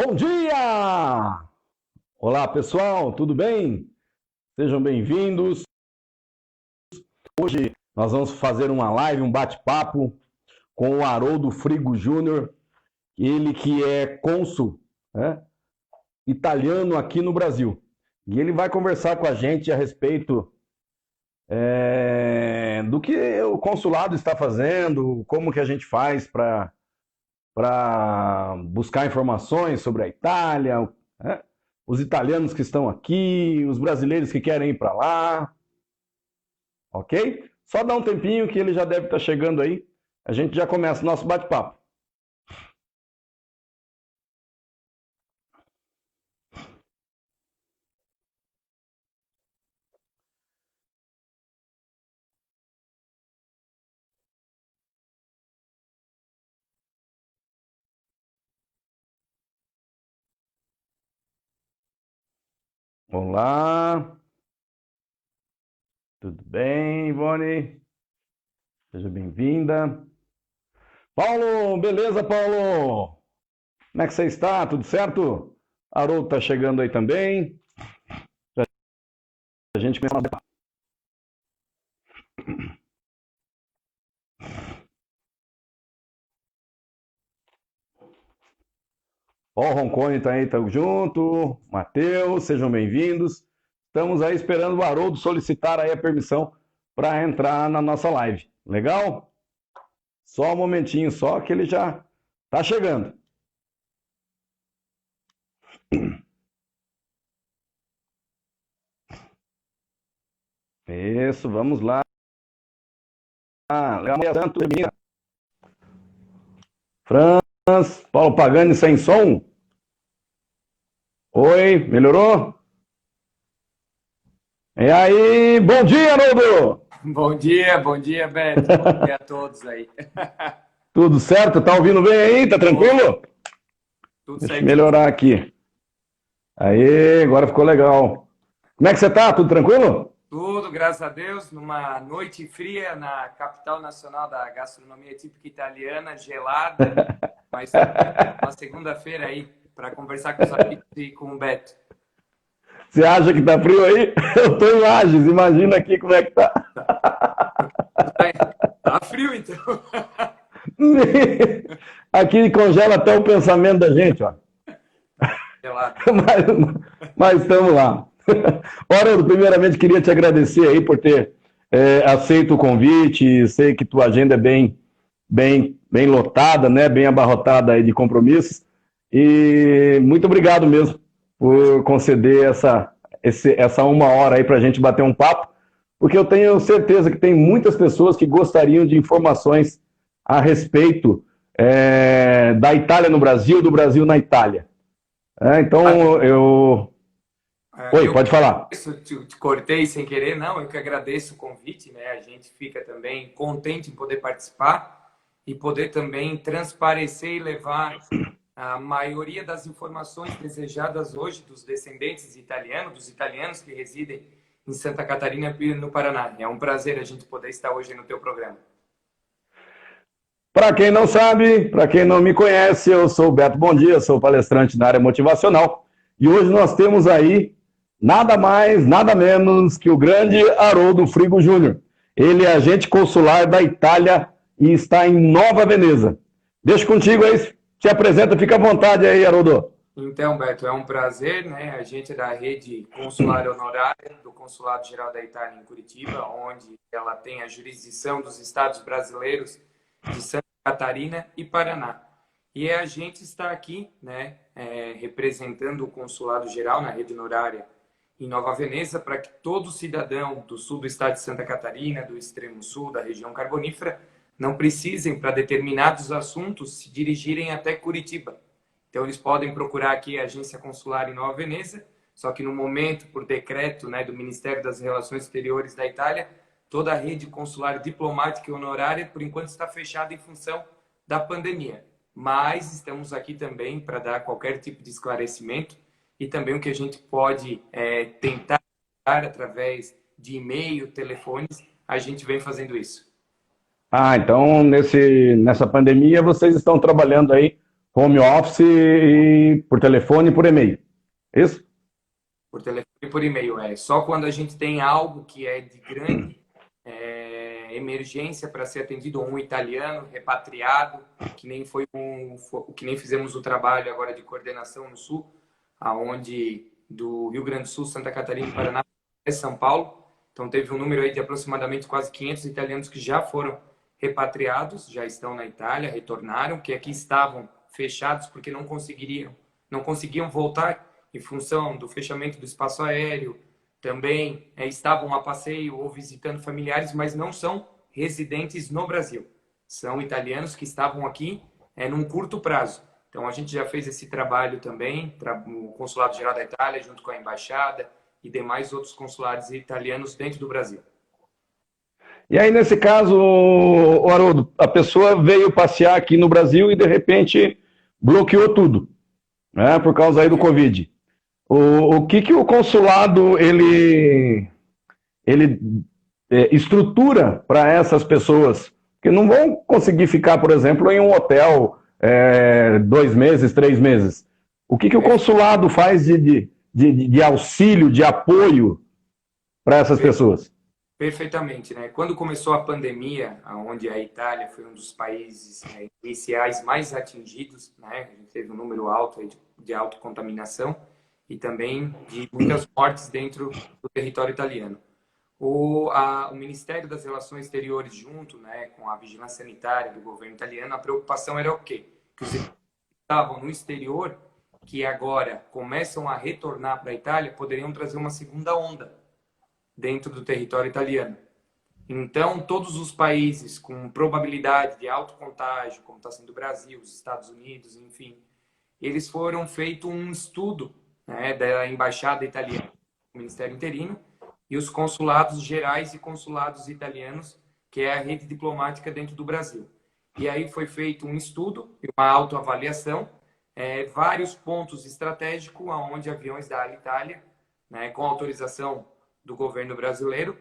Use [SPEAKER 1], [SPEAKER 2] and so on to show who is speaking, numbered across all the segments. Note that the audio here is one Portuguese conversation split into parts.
[SPEAKER 1] Bom dia! Olá, pessoal, tudo bem? Sejam bem-vindos. Hoje nós vamos fazer uma live, um bate-papo com o Haroldo Frigo Júnior, ele que é cônsul, né, italiano aqui no Brasil. E ele vai conversar com a gente a respeito do que o consulado está fazendo, como que a gente faz para buscar informações sobre a Itália, né? Os italianos que estão aqui, os brasileiros que querem ir para lá, ok? Só dá um tempinho que ele já deve estar chegando aí, a gente já começa o nosso bate-papo. Olá, tudo bem, Ivone? Seja bem-vinda. Paulo, beleza, Paulo? Como é que você está? Tudo certo? Haroldo está chegando aí também. A gente começa a... Ó, o Roncone tá aí, tá junto. Matheus, sejam bem-vindos. Estamos aí esperando o Haroldo solicitar aí a permissão para entrar na nossa live. Legal? Só um momentinho só que ele já tá chegando. Isso, vamos lá. Santo Franz, Paulo Pagani sem som. Oi, melhorou? E aí, bom dia, Haroldo!
[SPEAKER 2] Bom dia, Beto. Bom dia a todos aí.
[SPEAKER 1] Tudo certo? Tá ouvindo bem aí? Tá tranquilo?
[SPEAKER 2] Tudo
[SPEAKER 1] Deixa eu
[SPEAKER 2] certo.
[SPEAKER 1] melhorar aqui. Aí, agora ficou legal. Como é que você tá? Tudo tranquilo?
[SPEAKER 2] Tudo, graças a Deus, numa noite fria na capital nacional da gastronomia típica italiana, gelada, mas uma segunda-feira aí para conversar com os amigos e com o Beto.
[SPEAKER 1] Você acha que tá frio aí? Eu tô em Lages, imagina aqui como é que tá.
[SPEAKER 2] Tá frio, então.
[SPEAKER 1] Aqui congela até o pensamento da gente, ó.
[SPEAKER 2] Gelado.
[SPEAKER 1] Mas estamos lá. Ora, primeiramente queria te agradecer aí por ter aceito o convite. Sei que tua agenda é bem lotada, né? Bem abarrotada aí de compromissos. E muito obrigado mesmo por conceder essa uma hora aí para a gente bater um papo, porque eu tenho certeza que tem muitas pessoas que gostariam de informações a respeito da Itália no Brasil, do Brasil na Itália. Então, Oi, pode falar.
[SPEAKER 2] Te cortei sem querer, não, eu que agradeço o convite, né? A gente fica também contente em poder participar e poder também transparecer e levar a maioria das informações desejadas hoje dos descendentes italianos, dos italianos que residem em Santa Catarina e no Paraná. É um prazer a gente poder estar hoje no teu programa.
[SPEAKER 1] Para quem não sabe, para quem não me conhece, eu sou o Beto Bom Dia, sou palestrante na área motivacional e hoje nós temos aí nada mais, nada menos que o grande Haroldo Frigo Júnior. Ele é agente consular da Itália e está em Nova Veneza. Deixa contigo aí, se apresenta, fica à vontade aí, Haroldo.
[SPEAKER 2] Então, Beto, é um prazer, né? A gente é da rede consular honorária do Consulado Geral da Itália em Curitiba, onde ela tem a jurisdição dos estados brasileiros de Santa Catarina e Paraná. E a gente está aqui, né, representando o Consulado Geral na rede honorária em Nova Veneza, para que todo cidadão do sul do estado de Santa Catarina, do extremo sul, da região carbonífera, não precisem, para determinados assuntos, se dirigirem até Curitiba. Então, eles podem procurar aqui a agência consular em Nova Veneza, só que no momento, por decreto, né, do Ministério das Relações Exteriores da Itália, toda a rede consular diplomática e honorária, por enquanto, está fechada em função da pandemia. Mas estamos aqui também para dar qualquer tipo de esclarecimento e também o que a gente pode tentar através de e-mail, telefones, a gente vem fazendo isso.
[SPEAKER 1] Então nessa pandemia vocês estão trabalhando aí home office e por telefone e por e-mail. Isso?
[SPEAKER 2] Por telefone e por e-mail. Só quando a gente tem algo que é de grande emergência para ser atendido, ou um italiano repatriado, que nem fizemos o trabalho agora de coordenação no Sul, aonde do Rio Grande do Sul, Santa Catarina, Paraná e São Paulo. Então teve um número aí de aproximadamente quase 500 italianos que já foram repatriados, já estão na Itália, retornaram, que aqui estavam fechados porque não conseguiam voltar em função do fechamento do espaço aéreo, também estavam a passeio ou visitando familiares, mas não são residentes no Brasil. São italianos que estavam aqui num curto prazo. Então, a gente já fez esse trabalho também, o Consulado Geral da Itália, junto com a Embaixada e demais outros consulados italianos dentro do Brasil.
[SPEAKER 1] E aí, nesse caso, Haroldo, a pessoa veio passear aqui no Brasil e, de repente, bloqueou tudo, né, por causa aí do Covid. O que o consulado ele estrutura para essas pessoas que não vão conseguir ficar, por exemplo, em um hotel 2 meses, 3 meses? O que o consulado faz de auxílio, de apoio para essas pessoas?
[SPEAKER 2] Perfeitamente, né? Quando começou a pandemia, onde a Itália foi um dos países iniciais mais atingidos, né? A gente teve um número alto aí de autocontaminação e também de muitas mortes dentro do território italiano. O Ministério das Relações Exteriores, junto, né, com a vigilância sanitária do governo italiano, a preocupação era o quê? Que os que estavam no exterior, que agora começam a retornar para a Itália, poderiam trazer uma segunda onda dentro do território italiano. Então, todos os países com probabilidade de alto contágio, como está sendo o Brasil, os Estados Unidos, enfim, eles foram feito um estudo, né, da Embaixada Italiana, do Ministério Interino, e os consulados gerais e consulados italianos, que é a rede diplomática dentro do Brasil. E aí foi feito um estudo, uma autoavaliação, vários pontos estratégicos, onde aviões da Alitalia, né, com autorização do governo brasileiro,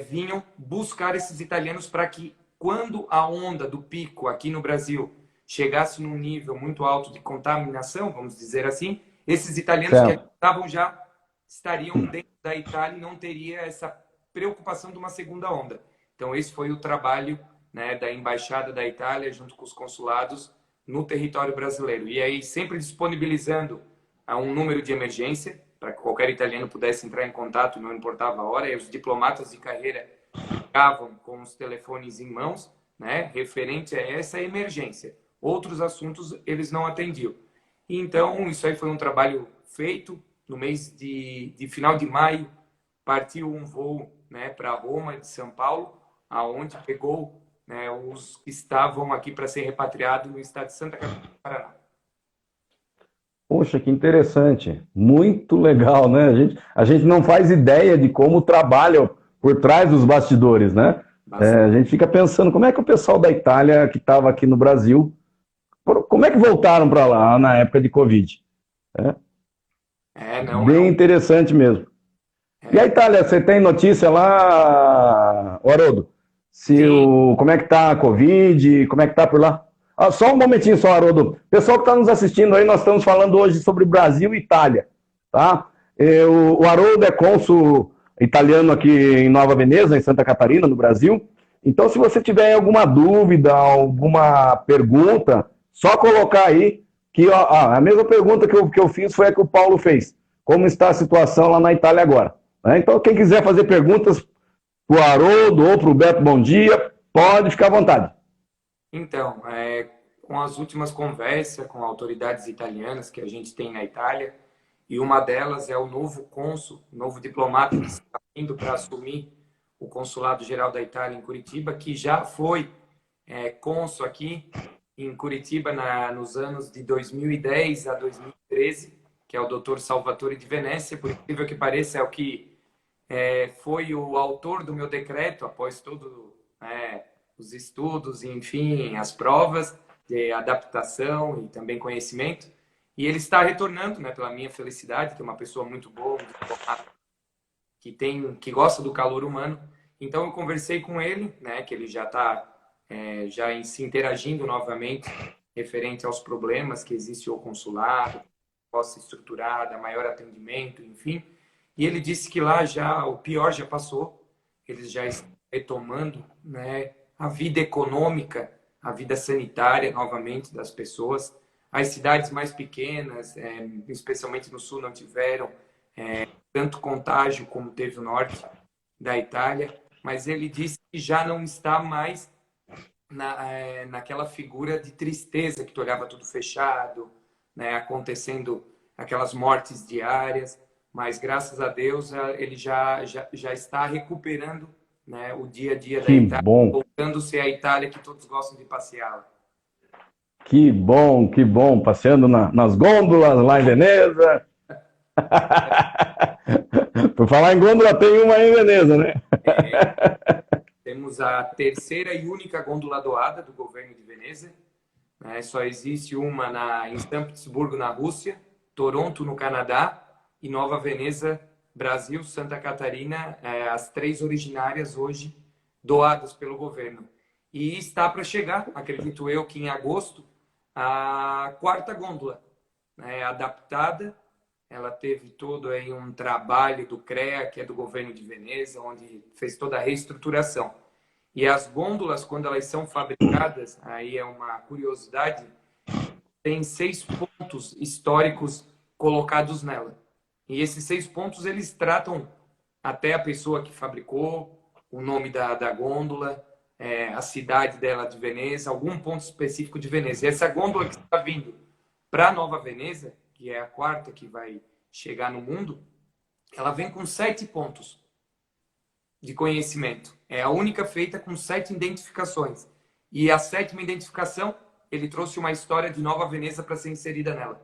[SPEAKER 2] vinham buscar esses italianos para que, quando a onda do pico aqui no Brasil chegasse num nível muito alto de contaminação, vamos dizer assim, esses italianos que estavam já estariam dentro da Itália e não teria essa preocupação de uma segunda onda. Então, esse foi o trabalho, né, da Embaixada da Itália junto com os consulados no território brasileiro. E aí, sempre disponibilizando um número de emergência, para que qualquer italiano pudesse entrar em contato, não importava a hora, e os diplomatas de carreira ficavam com os telefones em mãos, né, referente a essa emergência. Outros assuntos eles não atendiam. E então, isso aí foi um trabalho feito. No mês de final de maio, partiu um voo, né, para Roma, de São Paulo, aonde pegou, né, os que estavam aqui para ser repatriados no estado de Santa Catarina, Paraná.
[SPEAKER 1] Poxa, que interessante. Muito legal, né? A gente não faz ideia de como trabalha por trás dos bastidores, né? A gente fica pensando, como é que o pessoal da Itália que estava aqui no Brasil, como é que voltaram para lá na época de Covid? Bem interessante mesmo. E a Itália, você tem notícia lá, Haroldo? Como é que tá a Covid? Como é que tá por lá? Só um momentinho só, Haroldo. Pessoal que está nos assistindo aí, nós estamos falando hoje sobre Brasil e Itália, tá? O Haroldo é cônsul italiano aqui em Nova Veneza, em Santa Catarina, no Brasil. Então, se você tiver alguma dúvida, alguma pergunta, só colocar aí, que a mesma pergunta que eu fiz foi a que o Paulo fez. Como está a situação lá na Itália agora? Então, quem quiser fazer perguntas para o Haroldo ou para o Beto Bom Dia, pode ficar à vontade.
[SPEAKER 2] Então, com as últimas conversas com autoridades italianas que a gente tem na Itália, e uma delas é o novo cônsul, o novo diplomata que está indo para assumir o Consulado Geral da Itália em Curitiba, que já foi cônsul aqui em Curitiba nos anos de 2010 a 2013, que é o Dr. Salvatore de Venezia, por incrível que pareça, é o que foi o autor do meu decreto, após todo os estudos, enfim, as provas de adaptação e também conhecimento. E ele está retornando, né, pela minha felicidade, que é uma pessoa muito boa, que gosta do calor humano. Então eu conversei com ele, né, que ele já está se interagindo novamente referente aos problemas que existe o consulado, posse estruturada, maior atendimento, enfim. E ele disse que lá já o pior já passou, eles já estão retomando, né, a vida econômica, a vida sanitária novamente das pessoas. As cidades mais pequenas, especialmente no sul, não tiveram tanto contágio como teve o norte da Itália, mas ele disse que já não está mais naquela figura de tristeza que tu olhava tudo fechado, né, acontecendo aquelas mortes diárias, mas graças a Deus ele já está recuperando, né, o dia a dia da
[SPEAKER 1] Que
[SPEAKER 2] Itália,
[SPEAKER 1] bom,
[SPEAKER 2] voltando a ser a Itália que todos gostam de passear.
[SPEAKER 1] que bom, que bom. Passeando nas gôndolas lá em Veneza. Por falar em gôndola, tem uma aí em Veneza, né?
[SPEAKER 2] Temos a terceira e única gôndola doada do governo de Veneza. Né? Só existe uma em São Petersburgo, na Rússia, Toronto, no Canadá, e Nova Veneza, Brasil, Santa Catarina, as três originárias hoje doadas pelo governo. E está para chegar, acredito eu, que em agosto, a quarta gôndola, né, adaptada. Ela teve todo aí um trabalho do CREA, que é do governo de Veneza, onde fez toda a reestruturação. E as gôndolas, quando elas são fabricadas, aí é uma curiosidade, tem 6 pontos históricos colocados nela. E esses 6 pontos, eles tratam até a pessoa que fabricou, o nome da gôndola, a cidade dela de Veneza, algum ponto específico de Veneza. E essa gôndola que está vindo para Nova Veneza, que é a quarta que vai chegar no mundo, ela vem com 7 pontos de conhecimento. É a única feita com 7 identificações. E a 7ª identificação, ele trouxe uma história de Nova Veneza para ser inserida nela.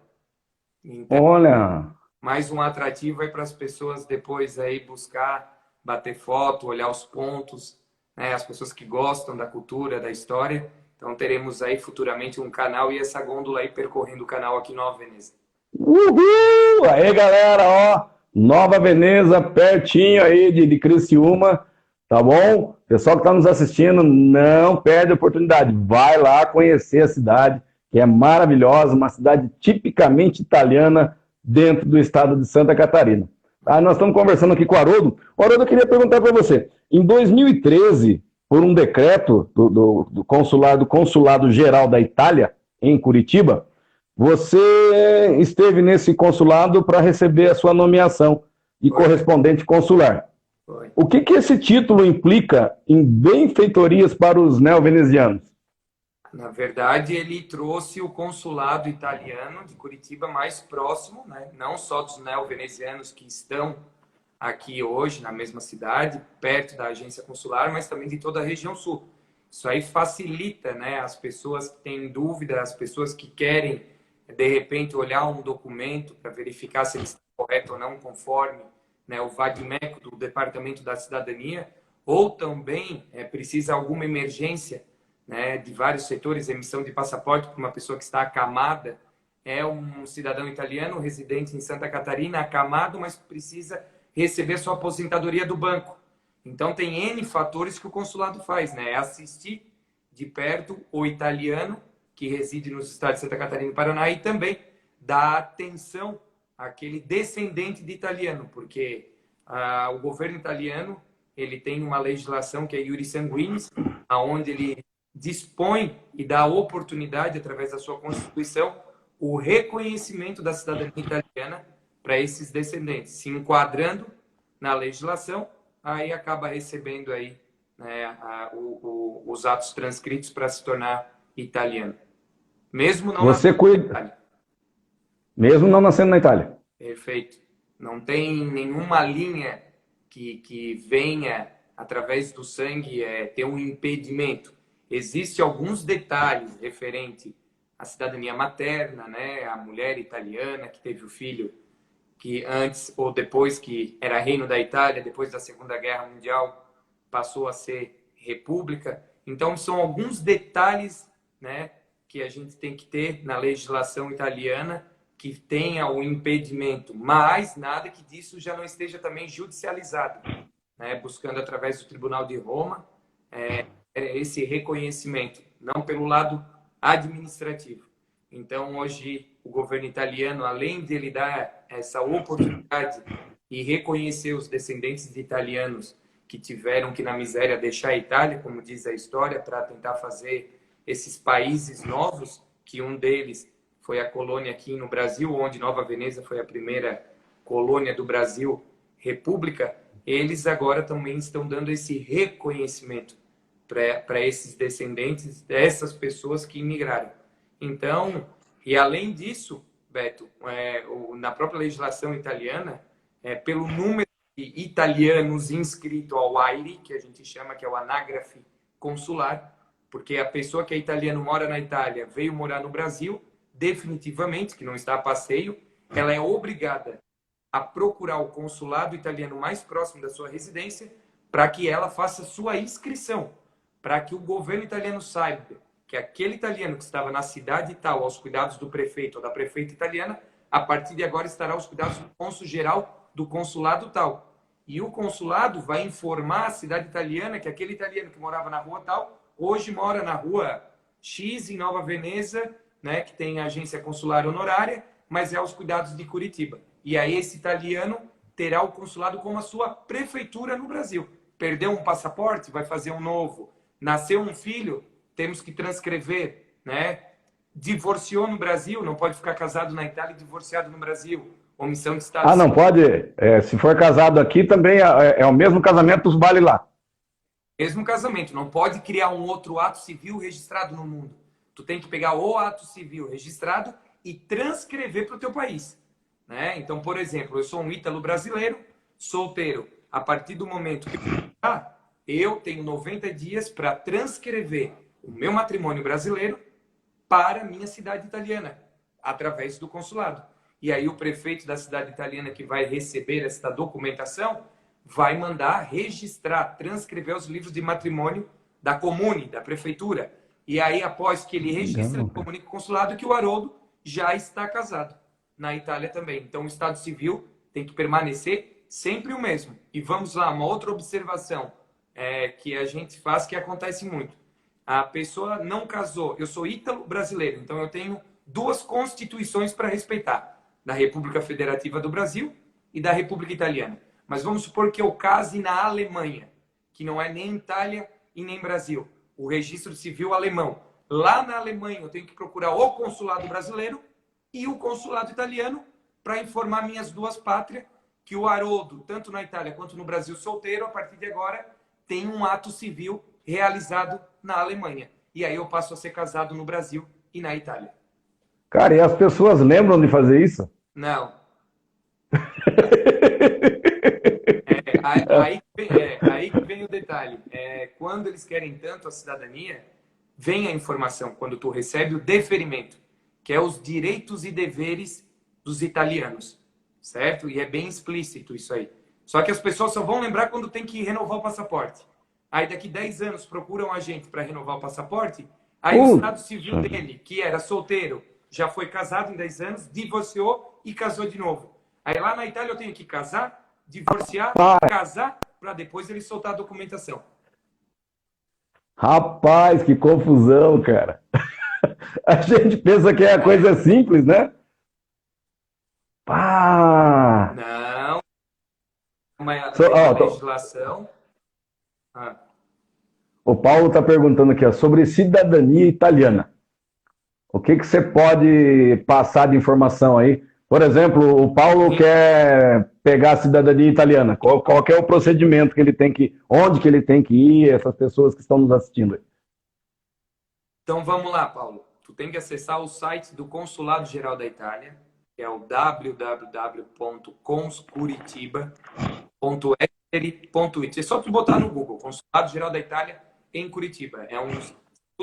[SPEAKER 2] Então,
[SPEAKER 1] Olha,
[SPEAKER 2] mais um atrativo aí para as pessoas depois aí buscar, bater foto, olhar os pontos, né? As pessoas que gostam da cultura, da história. Então teremos aí futuramente um canal e essa gôndola aí percorrendo o canal aqui em Nova Veneza.
[SPEAKER 1] uhul! Aí, galera, ó, Nova Veneza, pertinho aí de Criciúma, tá bom? Pessoal que está nos assistindo, não perde a oportunidade. Vai lá conhecer a cidade, que é maravilhosa, uma cidade tipicamente italiana dentro do estado de Santa Catarina. Tá? Nós estamos conversando aqui com o Haroldo. Haroldo, eu queria perguntar para você. Em 2013, por um decreto do Consulado Geral da Itália, em Curitiba, você esteve nesse consulado para receber a sua nomeação de correspondente consular.
[SPEAKER 2] Foi.
[SPEAKER 1] O que esse título implica em benfeitorias para os neo-venezianos?
[SPEAKER 2] Na verdade, ele trouxe o consulado italiano de Curitiba mais próximo, né? Não só dos neo-venezianos que estão aqui hoje, na mesma cidade, perto da agência consular, mas também de toda a região sul. Isso aí facilita, né, as pessoas que têm dúvida, as pessoas que querem, de repente, olhar um documento para verificar se ele está correto ou não, conforme, né, o VADMECO do Departamento da Cidadania, ou também precisa alguma emergência, né, de vários setores, emissão de passaporte para uma pessoa que está acamada, é um cidadão italiano residente em Santa Catarina, acamado, mas precisa receber sua aposentadoria do banco. Então tem N fatores que o consulado faz, né? É assistir de perto o italiano que reside nos estados de Santa Catarina e Paraná e também dar atenção àquele descendente de italiano, porque o governo italiano ele tem uma legislação que é iuris sanguinis, aonde ele dispõe e dá a oportunidade, através da sua Constituição, o reconhecimento da cidadania italiana para esses descendentes, se enquadrando na legislação, aí acaba recebendo aí, né, os atos transcritos para se tornar italiano. Mesmo não
[SPEAKER 1] Você
[SPEAKER 2] nascendo na
[SPEAKER 1] cuida,
[SPEAKER 2] Itália.
[SPEAKER 1] mesmo não nascendo na Itália.
[SPEAKER 2] Perfeito. Não tem nenhuma linha que venha através do sangue ter um impedimento. Existem alguns detalhes referente à cidadania materna, né? A mulher italiana que teve o filho que antes ou depois que era reino da Itália, depois da Segunda Guerra Mundial, passou a ser república. Então são alguns detalhes, né, que a gente tem que ter na legislação italiana que tenha o impedimento, mas nada que disso já não esteja também judicializado, né, buscando através do Tribunal de Roma esse reconhecimento, não pelo lado administrativo. Então, hoje, o governo italiano, além de ele dar essa oportunidade e reconhecer os descendentes de italianos que tiveram que, na miséria, deixar a Itália, como diz a história, para tentar fazer esses países novos, que um deles foi a colônia aqui no Brasil, onde Nova Veneza foi a primeira colônia do Brasil, república, eles agora também estão dando esse reconhecimento para esses descendentes dessas pessoas que imigraram. Então, e além disso, Beto, na própria legislação italiana, pelo número de italianos inscritos ao AIRE, que a gente chama, que é o anágrafe consular, porque a pessoa que é italiano, mora na Itália, veio morar no Brasil, definitivamente, que não está a passeio, ela é obrigada a procurar o consulado italiano mais próximo da sua residência para que ela faça sua inscrição, para que o governo italiano saiba que aquele italiano que estava na cidade tal, aos cuidados do prefeito ou da prefeita italiana, a partir de agora estará aos cuidados do cônsul-geral do consulado tal. E o consulado vai informar a cidade italiana que aquele italiano que morava na rua tal, hoje mora na rua X, em Nova Veneza, né, que tem agência consular honorária, mas é aos cuidados de Curitiba. E aí esse italiano terá o consulado como a sua prefeitura no Brasil. Perdeu um passaporte, vai fazer um novo. Nasceu um filho, temos que transcrever, né? Divorciou no Brasil, não pode ficar casado na Itália e divorciado no Brasil. Omissão de Estado.
[SPEAKER 1] Ah, não pode? Se for casado aqui, também é o mesmo casamento dos vale lá.
[SPEAKER 2] Mesmo casamento, não pode criar um outro ato civil registrado no mundo. Tu tem que pegar o ato civil registrado e transcrever para o teu país. Né? Então, por exemplo, eu sou um ítalo brasileiro, solteiro. A partir do momento que eu tenho 90 dias para transcrever o meu matrimônio brasileiro para a minha cidade italiana, através do consulado. E aí o prefeito da cidade italiana que vai receber esta documentação vai mandar registrar, transcrever os livros de matrimônio da comune, da prefeitura. E aí, após que ele registra, comunica o consulado que o Haroldo já está casado. Na Itália também. Então, o Estado Civil tem que permanecer sempre o mesmo. E vamos lá, uma outra observação que a gente faz, que acontece muito. A pessoa não casou. Eu sou ítalo brasileiro, então eu tenho duas constituições para respeitar. Da República Federativa do Brasil e da República Italiana. Mas vamos supor que eu case na Alemanha, que não é nem Itália e nem Brasil. O registro civil alemão. Lá na Alemanha eu tenho que procurar o consulado brasileiro e o consulado italiano para informar minhas duas pátrias que o Haroldo, tanto na Itália quanto no Brasil solteiro, a partir de agora, tem um ato civil realizado na Alemanha. E aí eu passo a ser casado no Brasil e na Itália.
[SPEAKER 1] Cara, e as pessoas lembram de fazer isso?
[SPEAKER 2] Não. Aí que vem o detalhe. Quando eles querem tanto a cidadania, vem a informação, quando tu recebe o deferimento, que é os direitos e deveres dos italianos, certo? E é bem explícito isso aí. Só que as pessoas só vão lembrar quando tem que renovar o passaporte. Aí daqui 10 anos procuram a gente para renovar o passaporte, aí o estado civil dele, que era solteiro, já foi casado em 10 anos, divorciou e casou de novo. Aí lá na Itália eu tenho que casar, divorciar, casar, para depois ele soltar a documentação.
[SPEAKER 1] Rapaz, que confusão, cara. A gente pensa que é a coisa simples, né? Pá!
[SPEAKER 2] Não. Uma legislação.
[SPEAKER 1] O Paulo está perguntando aqui sobre cidadania italiana. O que você pode passar de informação aí? Por exemplo, o Paulo quer pegar a cidadania italiana. Qual é o procedimento que ele tem que... Onde que ele tem que ir, essas pessoas que estão nos assistindo aí?
[SPEAKER 2] Então vamos lá, Paulo. Tu tem que acessar o site do Consulado Geral da Itália, que é o www.conscuritiba.it. É só tu botar no Google, Consulado Geral da Itália em Curitiba. É um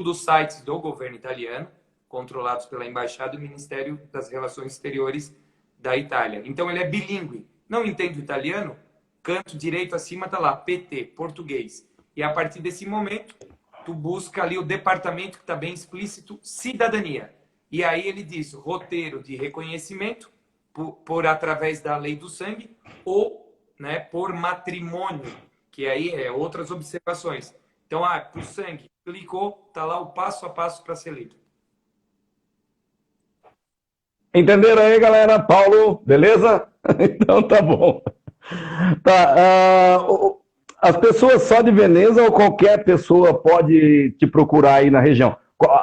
[SPEAKER 2] dos sites do governo italiano, controlados pela Embaixada e Ministério das Relações Exteriores da Itália. Então ele é bilíngue. Não entende o italiano? Canto direito acima está lá, PT, português. E a partir desse momento, tu busca ali o departamento que está bem explícito, cidadania. E aí ele diz roteiro de reconhecimento por através da lei do sangue ou, né, por matrimônio, que aí é outras observações. Então, por sangue, clicou, está lá o passo a passo para ser lido.
[SPEAKER 1] Entenderam aí, galera? Paulo, beleza? Então tá bom. Tá, as pessoas só de Veneza ou qualquer pessoa pode te procurar aí na região?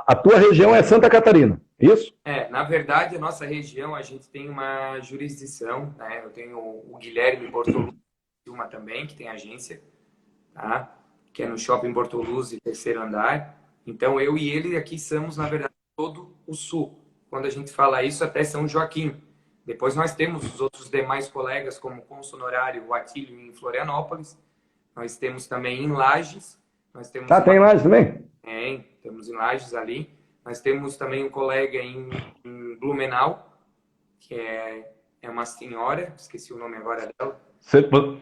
[SPEAKER 1] A tua região é Santa Catarina, isso?
[SPEAKER 2] Na verdade, a nossa região, a gente tem uma jurisdição, né? Eu tenho o Guilherme Bortoluzzi também, que tem agência, tá? Que é no Shopping Bortoluzzi, terceiro andar. Então, eu e ele aqui somos, na verdade, todo o sul. Quando a gente fala isso, até São Joaquim. Depois nós temos os outros demais colegas, como o cônsul honorário, o Atílio, em Florianópolis. Nós temos também em Lages. Nós temos
[SPEAKER 1] tem Lages também?
[SPEAKER 2] Temos em Lages ali. Nós temos também um colega em Blumenau, que é uma senhora, esqueci o nome agora dela.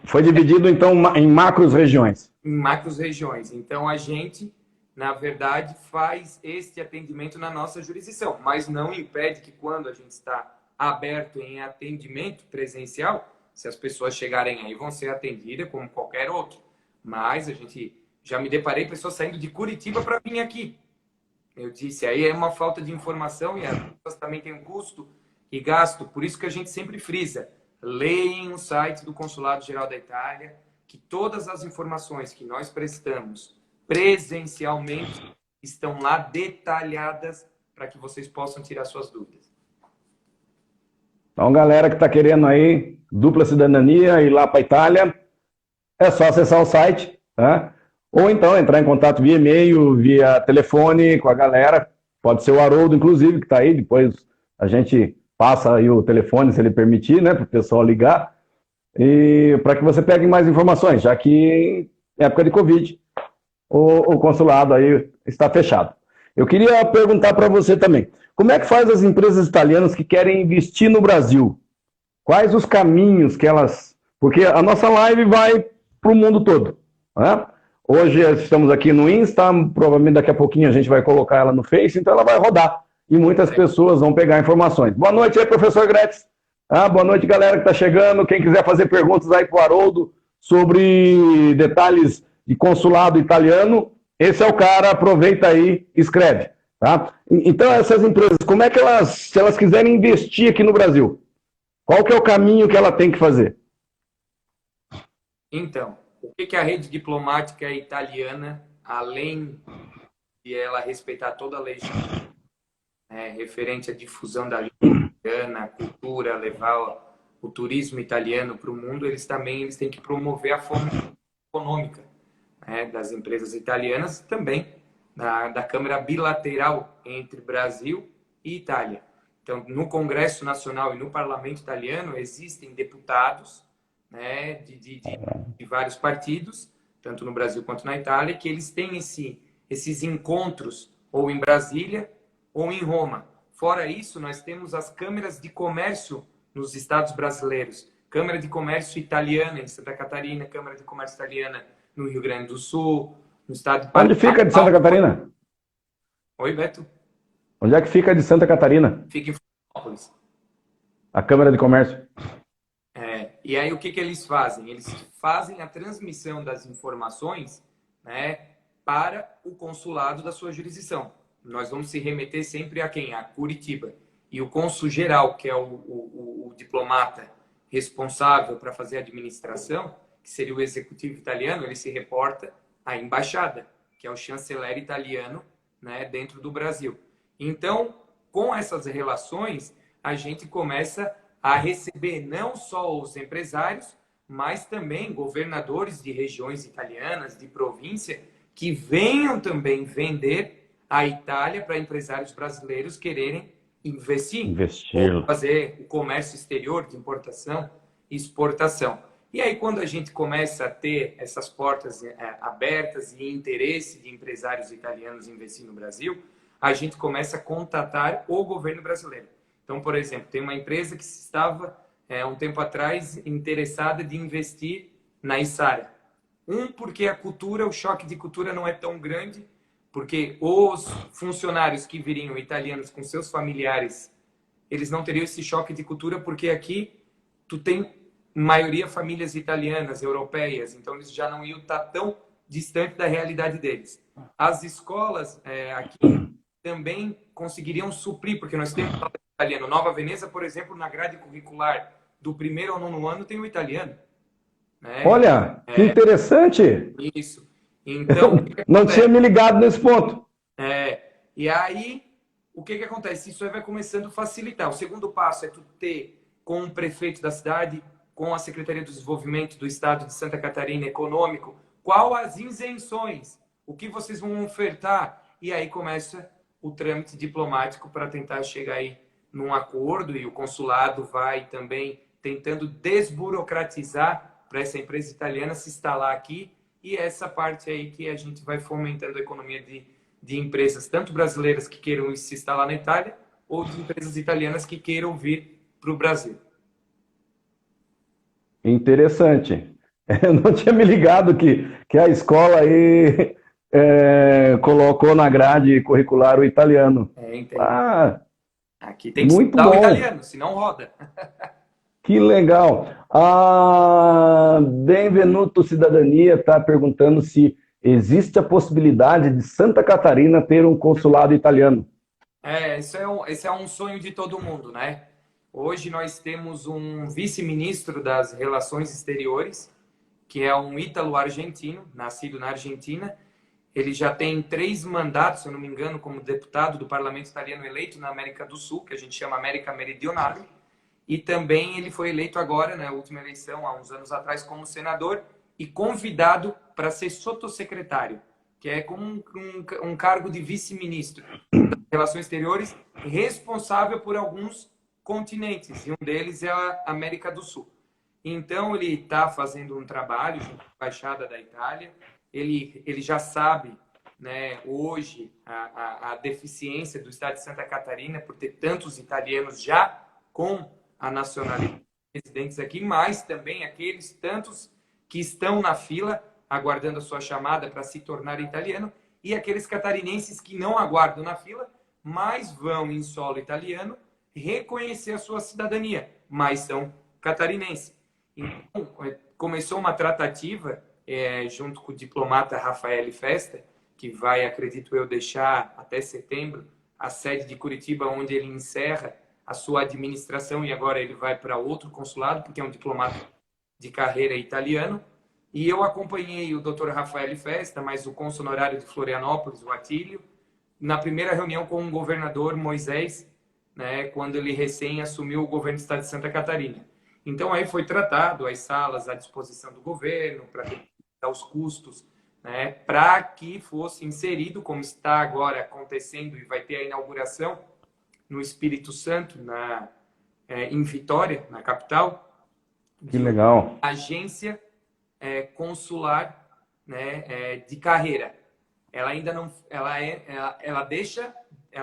[SPEAKER 1] Foi dividido, então, em macros regiões.
[SPEAKER 2] Em macros regiões. Então, a gente, na verdade, faz este atendimento na nossa jurisdição, mas não impede que quando a gente está aberto em atendimento presencial, se as pessoas chegarem aí, vão ser atendidas como qualquer outro. Mas a gente já me deparei pessoas saindo de Curitiba para vir aqui. Eu disse, aí é uma falta de informação e as pessoas também têm um custo e gasto. Por isso que a gente sempre frisa. Leem o site do Consulado Geral da Itália, que todas as informações que nós prestamos presencialmente estão lá detalhadas para que vocês possam tirar suas dúvidas.
[SPEAKER 1] Então, galera que está querendo aí dupla cidadania e ir lá para a Itália, é só acessar o site, tá? Ou então entrar em contato via e-mail, via telefone com a galera. Pode ser o Haroldo, inclusive, que está aí. Depois a gente passa aí o telefone, se ele permitir, né, para o pessoal ligar. E para que você pegue mais informações, já que em época de Covid o consulado aí está fechado. Eu queria perguntar para você também, como é que faz as empresas italianas que querem investir no Brasil? Quais os caminhos que elas... Porque a nossa live vai para o mundo todo, né? Hoje estamos aqui no Insta, provavelmente daqui a pouquinho a gente vai colocar ela no Face, então ela vai rodar e muitas pessoas vão pegar informações. Boa noite aí, professor Gretz. Boa noite, galera que está chegando. Quem quiser fazer perguntas aí para o Haroldo sobre detalhes de consulado italiano, esse é o cara, aproveita aí e escreve. Tá? Então, essas empresas, como é que elas, se elas quiserem investir aqui no Brasil, qual que é o caminho que ela tem que fazer?
[SPEAKER 2] Então, o que a rede diplomática italiana, além de ela respeitar toda a lei referente à difusão da língua italiana, a cultura, levar o turismo italiano para o mundo, eles têm que promover a forma econômica das empresas italianas, também da Câmara Bilateral entre Brasil e Itália. Então, no Congresso Nacional e no Parlamento Italiano existem deputados de vários partidos, tanto no Brasil quanto na Itália, que eles têm esses encontros ou em Brasília ou em Roma. Fora isso, nós temos as câmaras de comércio nos estados brasileiros. Câmara de Comércio Italiana em Santa Catarina, Câmara de Comércio Italiana no Rio Grande do Sul, no estado de Paraná.
[SPEAKER 1] Onde fica de Santa Catarina?
[SPEAKER 2] Oi, Beto?
[SPEAKER 1] Onde é que fica de Santa Catarina?
[SPEAKER 2] Fica em Florianópolis.
[SPEAKER 1] A Câmara de Comércio.
[SPEAKER 2] E aí o que eles fazem? Eles fazem a transmissão das informações, para o consulado da sua jurisdição. Nós vamos se remeter sempre a quem? A Curitiba. E o cônsul geral, que é o diplomata responsável para fazer a administração, que seria o executivo italiano, ele se reporta à embaixada, que é o chanceler italiano, dentro do Brasil. Então, com essas relações, a gente começa a receber não só os empresários, mas também governadores de regiões italianas, de província, que venham também vender a Itália para empresários brasileiros quererem investir. Ou fazer o comércio exterior de importação e exportação. E aí, quando a gente começa a ter essas portas abertas e interesse de empresários italianos investir no Brasil, a gente começa a contatar o governo brasileiro. Então, por exemplo, tem uma empresa que estava, um tempo atrás, interessada de investir na Içara. Porque a cultura, o choque de cultura não é tão grande, porque os funcionários que viriam italianos com seus familiares, eles não teriam esse choque de cultura, porque aqui tu tem maioria famílias italianas, europeias, então eles já não iam estar tão distante da realidade deles. As escolas aqui também conseguiriam suprir, porque nós temos italiano. Nova Veneza, por exemplo, na grade curricular do 1º ao 9º ano tem o italiano. Né?
[SPEAKER 1] Olha, que interessante!
[SPEAKER 2] Isso. Então,
[SPEAKER 1] não tinha me ligado nesse ponto.
[SPEAKER 2] E aí, o que acontece? Isso aí vai começando a facilitar. O segundo passo é tu ter com o prefeito da cidade, com a Secretaria do Desenvolvimento do Estado de Santa Catarina Econômico, qual as isenções, o que vocês vão ofertar, e aí começa o trâmite diplomático para tentar chegar aí num acordo, e o consulado vai também tentando desburocratizar para essa empresa italiana se instalar aqui, e essa parte aí que a gente vai fomentando a economia de empresas, tanto brasileiras que queiram se instalar na Itália, ou de empresas italianas que queiram vir para o Brasil.
[SPEAKER 1] Interessante. Eu não tinha me ligado que a escola aí colocou na grade curricular o italiano.
[SPEAKER 2] Aqui tem que
[SPEAKER 1] muito
[SPEAKER 2] estudar
[SPEAKER 1] bom.
[SPEAKER 2] o italiano, senão roda.
[SPEAKER 1] Que legal. A Benvenuto Cidadania está perguntando se existe a possibilidade de Santa Catarina ter um consulado italiano.
[SPEAKER 2] Esse é um sonho de todo mundo, né? Hoje nós temos um vice-ministro das Relações Exteriores, que é um ítalo-argentino, nascido na Argentina. Ele já tem 3 mandatos, se eu não me engano, como deputado do parlamento italiano eleito na América do Sul, que a gente chama América Meridional. E também ele foi eleito agora, na última eleição, há uns anos atrás, como senador e convidado para ser sotossecretário, que é como um cargo de vice-ministro das Relações Exteriores, responsável por alguns continentes, e um deles é a América do Sul. Então, ele está fazendo um trabalho junto com a Embaixada da Itália. Ele já sabe, né, hoje, a deficiência do estado de Santa Catarina por ter tantos italianos já com a nacionalidade residentes aqui, mas também aqueles tantos que estão na fila aguardando a sua chamada para se tornar italiano, e aqueles catarinenses que não aguardam na fila, mas vão em solo italiano reconhecer a sua cidadania, mas são catarinenses. Então, começou uma tratativa junto com o diplomata Rafael Festa, que vai, acredito eu, deixar até setembro a sede de Curitiba, onde ele encerra a sua administração, e agora ele vai para outro consulado, porque é um diplomata de carreira italiano. E eu acompanhei o Dr. Rafael Festa, mas o cônsul honorário de Florianópolis, o Atílio, na primeira reunião com o governador Moisés, né, quando ele recém assumiu o governo do estado de Santa Catarina. Então aí foi tratado as salas à disposição do governo, para dar os custos, né, para que fosse inserido, como está agora acontecendo, e vai ter a inauguração no Espírito Santo, em Vitória, na capital.
[SPEAKER 1] Que legal.
[SPEAKER 2] Agência consular, né, de carreira. Ela ainda não, ela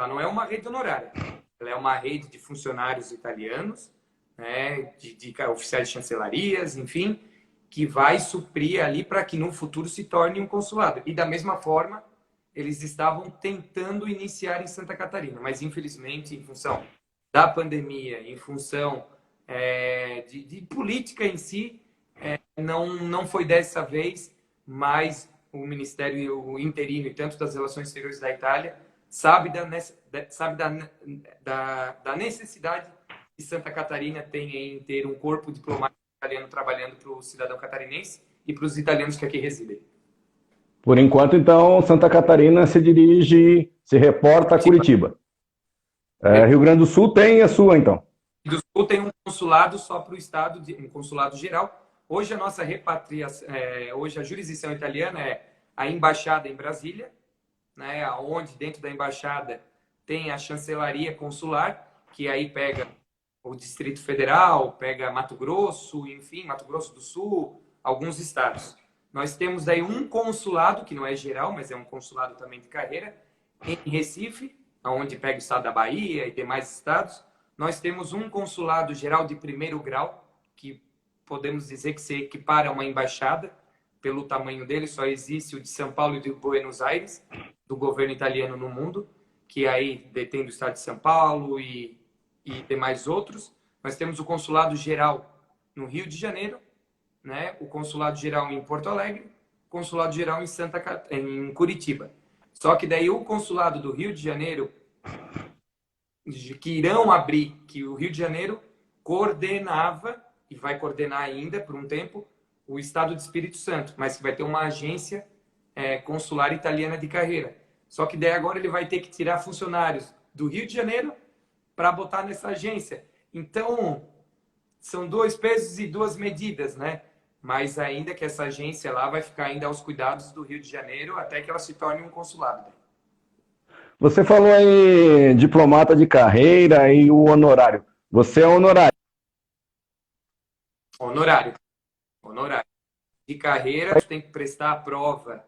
[SPEAKER 2] não é uma rede honorária. Ela é uma rede de funcionários italianos, né, de oficiais de chancelarias, enfim, que vai suprir ali para que no futuro se torne um consulado. E da mesma forma, eles estavam tentando iniciar em Santa Catarina, mas infelizmente, em função da pandemia, em função de política em si, não foi dessa vez, mas o Ministério interino e tanto das Relações Exteriores da Itália sabe da necessidade que Santa Catarina tem em ter um corpo diplomático italiano trabalhando para o cidadão catarinense e para os italianos que aqui residem.
[SPEAKER 1] Por enquanto, então, Santa Catarina se reporta a Curitiba. Rio Grande do Sul tem a sua, então.
[SPEAKER 2] Rio Grande do Sul tem um consulado só para o estado, um consulado geral. Hoje a nossa repatriação, hoje a jurisdição italiana é a embaixada em Brasília, né, onde dentro da embaixada tem a chancelaria consular, que aí pega o Distrito Federal, pega Mato Grosso, enfim, Mato Grosso do Sul, alguns estados. Nós temos aí um consulado, que não é geral, mas é um consulado também de carreira, em Recife, onde pega o estado da Bahia e demais estados. Nós temos um consulado geral de 1º grau, que podemos dizer que se equipara a uma embaixada, pelo tamanho dele. Só existe o de São Paulo e de Buenos Aires, do governo italiano no mundo, que aí detém do estado de São Paulo e demais outros. Nós temos o consulado geral no Rio de Janeiro, né? O consulado geral em Porto Alegre, o consulado geral em Curitiba. Só que daí o consulado do Rio de Janeiro que irão abrir, que o Rio de Janeiro coordenava, e vai coordenar ainda por um tempo, o Estado do Espírito Santo, mas que vai ter uma agência consular italiana de carreira. Só que daí agora ele vai ter que tirar funcionários do Rio de Janeiro para botar nessa agência. Então, são dois pesos e duas medidas, né? Mas ainda que essa agência lá vai ficar ainda aos cuidados do Rio de Janeiro até que ela se torne um consulado.
[SPEAKER 1] Você falou aí diplomata de carreira e o honorário. Você é honorário?
[SPEAKER 2] Honorário. Honorário. De carreira, tu tem que prestar a prova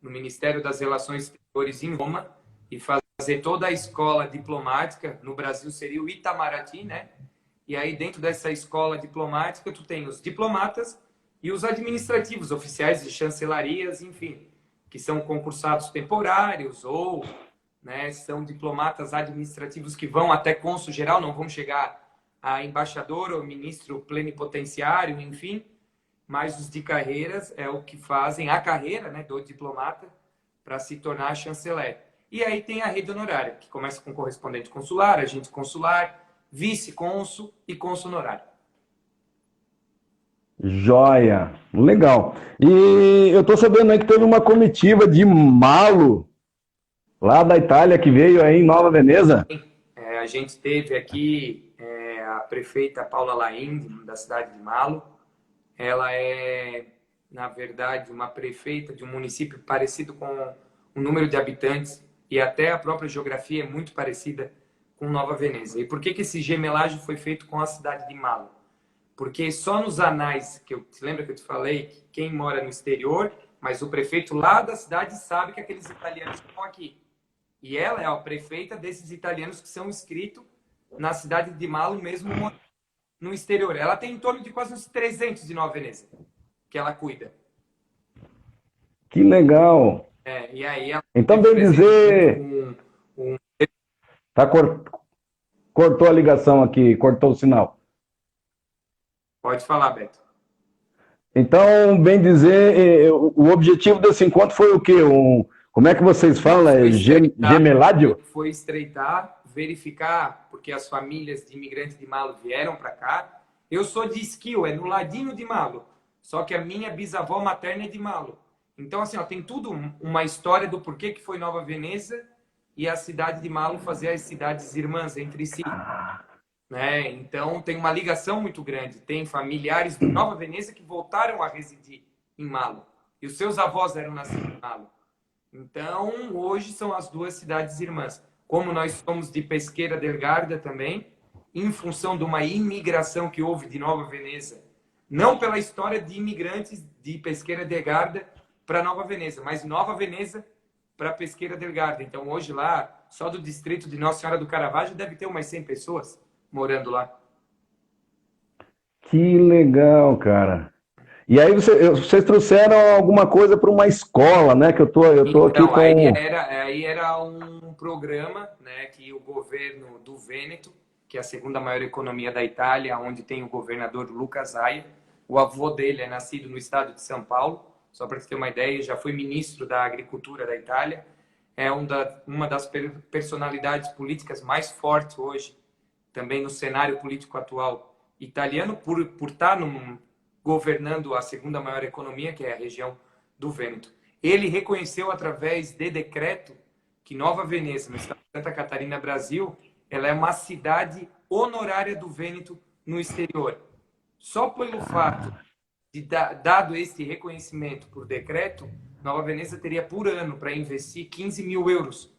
[SPEAKER 2] no Ministério das Relações Exteriores em Roma e fazer toda a escola diplomática. No Brasil seria o Itamaraty, né? E aí dentro dessa escola diplomática tu tem os diplomatas e os administrativos, oficiais de chancelarias, enfim, que são concursados temporários ou, né, são diplomatas administrativos que vão até cônsul geral, não vão chegar a embaixador ou ministro plenipotenciário, enfim, mas os de carreiras é o que fazem a carreira, né, do diplomata para se tornar chanceler. E aí tem a rede honorária, que começa com correspondente consular, agente consular, vice-cônsul e cônsul honorário.
[SPEAKER 1] Joia, legal. E eu estou sabendo aí que teve uma comitiva de Malo, lá da Itália, que veio aí em Nova Veneza.
[SPEAKER 2] A gente teve aqui a prefeita Paula Laim, da cidade de Malo. Ela é, na verdade, uma prefeita de um município parecido com o número de habitantes e até a própria geografia é muito parecida com Nova Veneza. E por que esse gemelagem foi feito com a cidade de Malo? Porque só nos anais, lembra que eu te falei que quem mora no exterior, mas o prefeito lá da cidade sabe que aqueles italianos estão aqui. E ela é a prefeita desses italianos que são inscritos na cidade de Malo, mesmo no exterior. Ela tem em torno de quase uns 300 de Nova Veneza, que ela cuida.
[SPEAKER 1] Que legal!
[SPEAKER 2] E aí ela
[SPEAKER 1] então, bem dizer... Tá, cortou a ligação aqui, cortou o sinal.
[SPEAKER 2] Pode falar, Beto.
[SPEAKER 1] Então, bem dizer, o objetivo desse encontro foi o quê? Como é que vocês falam? Gemeládio?
[SPEAKER 2] Foi estreitar, verificar, porque as famílias de imigrantes de Malo vieram para cá. Eu sou de Esquil, é no ladinho de Malo. Só que a minha bisavó materna é de Malo. Então, assim, ó, tem tudo uma história do porquê que foi Nova Veneza e a cidade de Malo fazer as cidades irmãs entre si. Né? Então, tem uma ligação muito grande. Tem familiares de Nova Veneza que voltaram a residir em Malo. E os seus avós eram nascidos em Malo. Então, hoje são as duas cidades irmãs. Como nós somos de Pesqueira del Garda também, em função de uma imigração que houve de Nova Veneza, não pela história de imigrantes de Pesqueira del Garda para Nova Veneza, mas Nova Veneza para Pesqueira del Garda. Então, hoje lá, só do distrito de Nossa Senhora do Caravaggio, deve ter umas 100 pessoas morando lá.
[SPEAKER 1] Que legal, cara. E aí vocês trouxeram alguma coisa para uma escola, né? Que eu tô
[SPEAKER 2] então,
[SPEAKER 1] aqui com...
[SPEAKER 2] aí era um programa, né, que o governo do Vêneto, que é a segunda maior economia da Itália, onde tem o governador Luca Zaia. O avô dele é nascido no estado de São Paulo, só para você ter uma ideia, já foi ministro da Agricultura da Itália. É uma das personalidades políticas mais fortes hoje, também no cenário político atual italiano, por estar governando a segunda maior economia, que é a região do Vêneto. Ele reconheceu através de decreto que Nova Veneza, no estado de Santa Catarina, Brasil, ela é uma cidade honorária do Vêneto no exterior. Só pelo fato de dado esse reconhecimento por decreto, Nova Veneza teria por ano para investir 15 mil euros.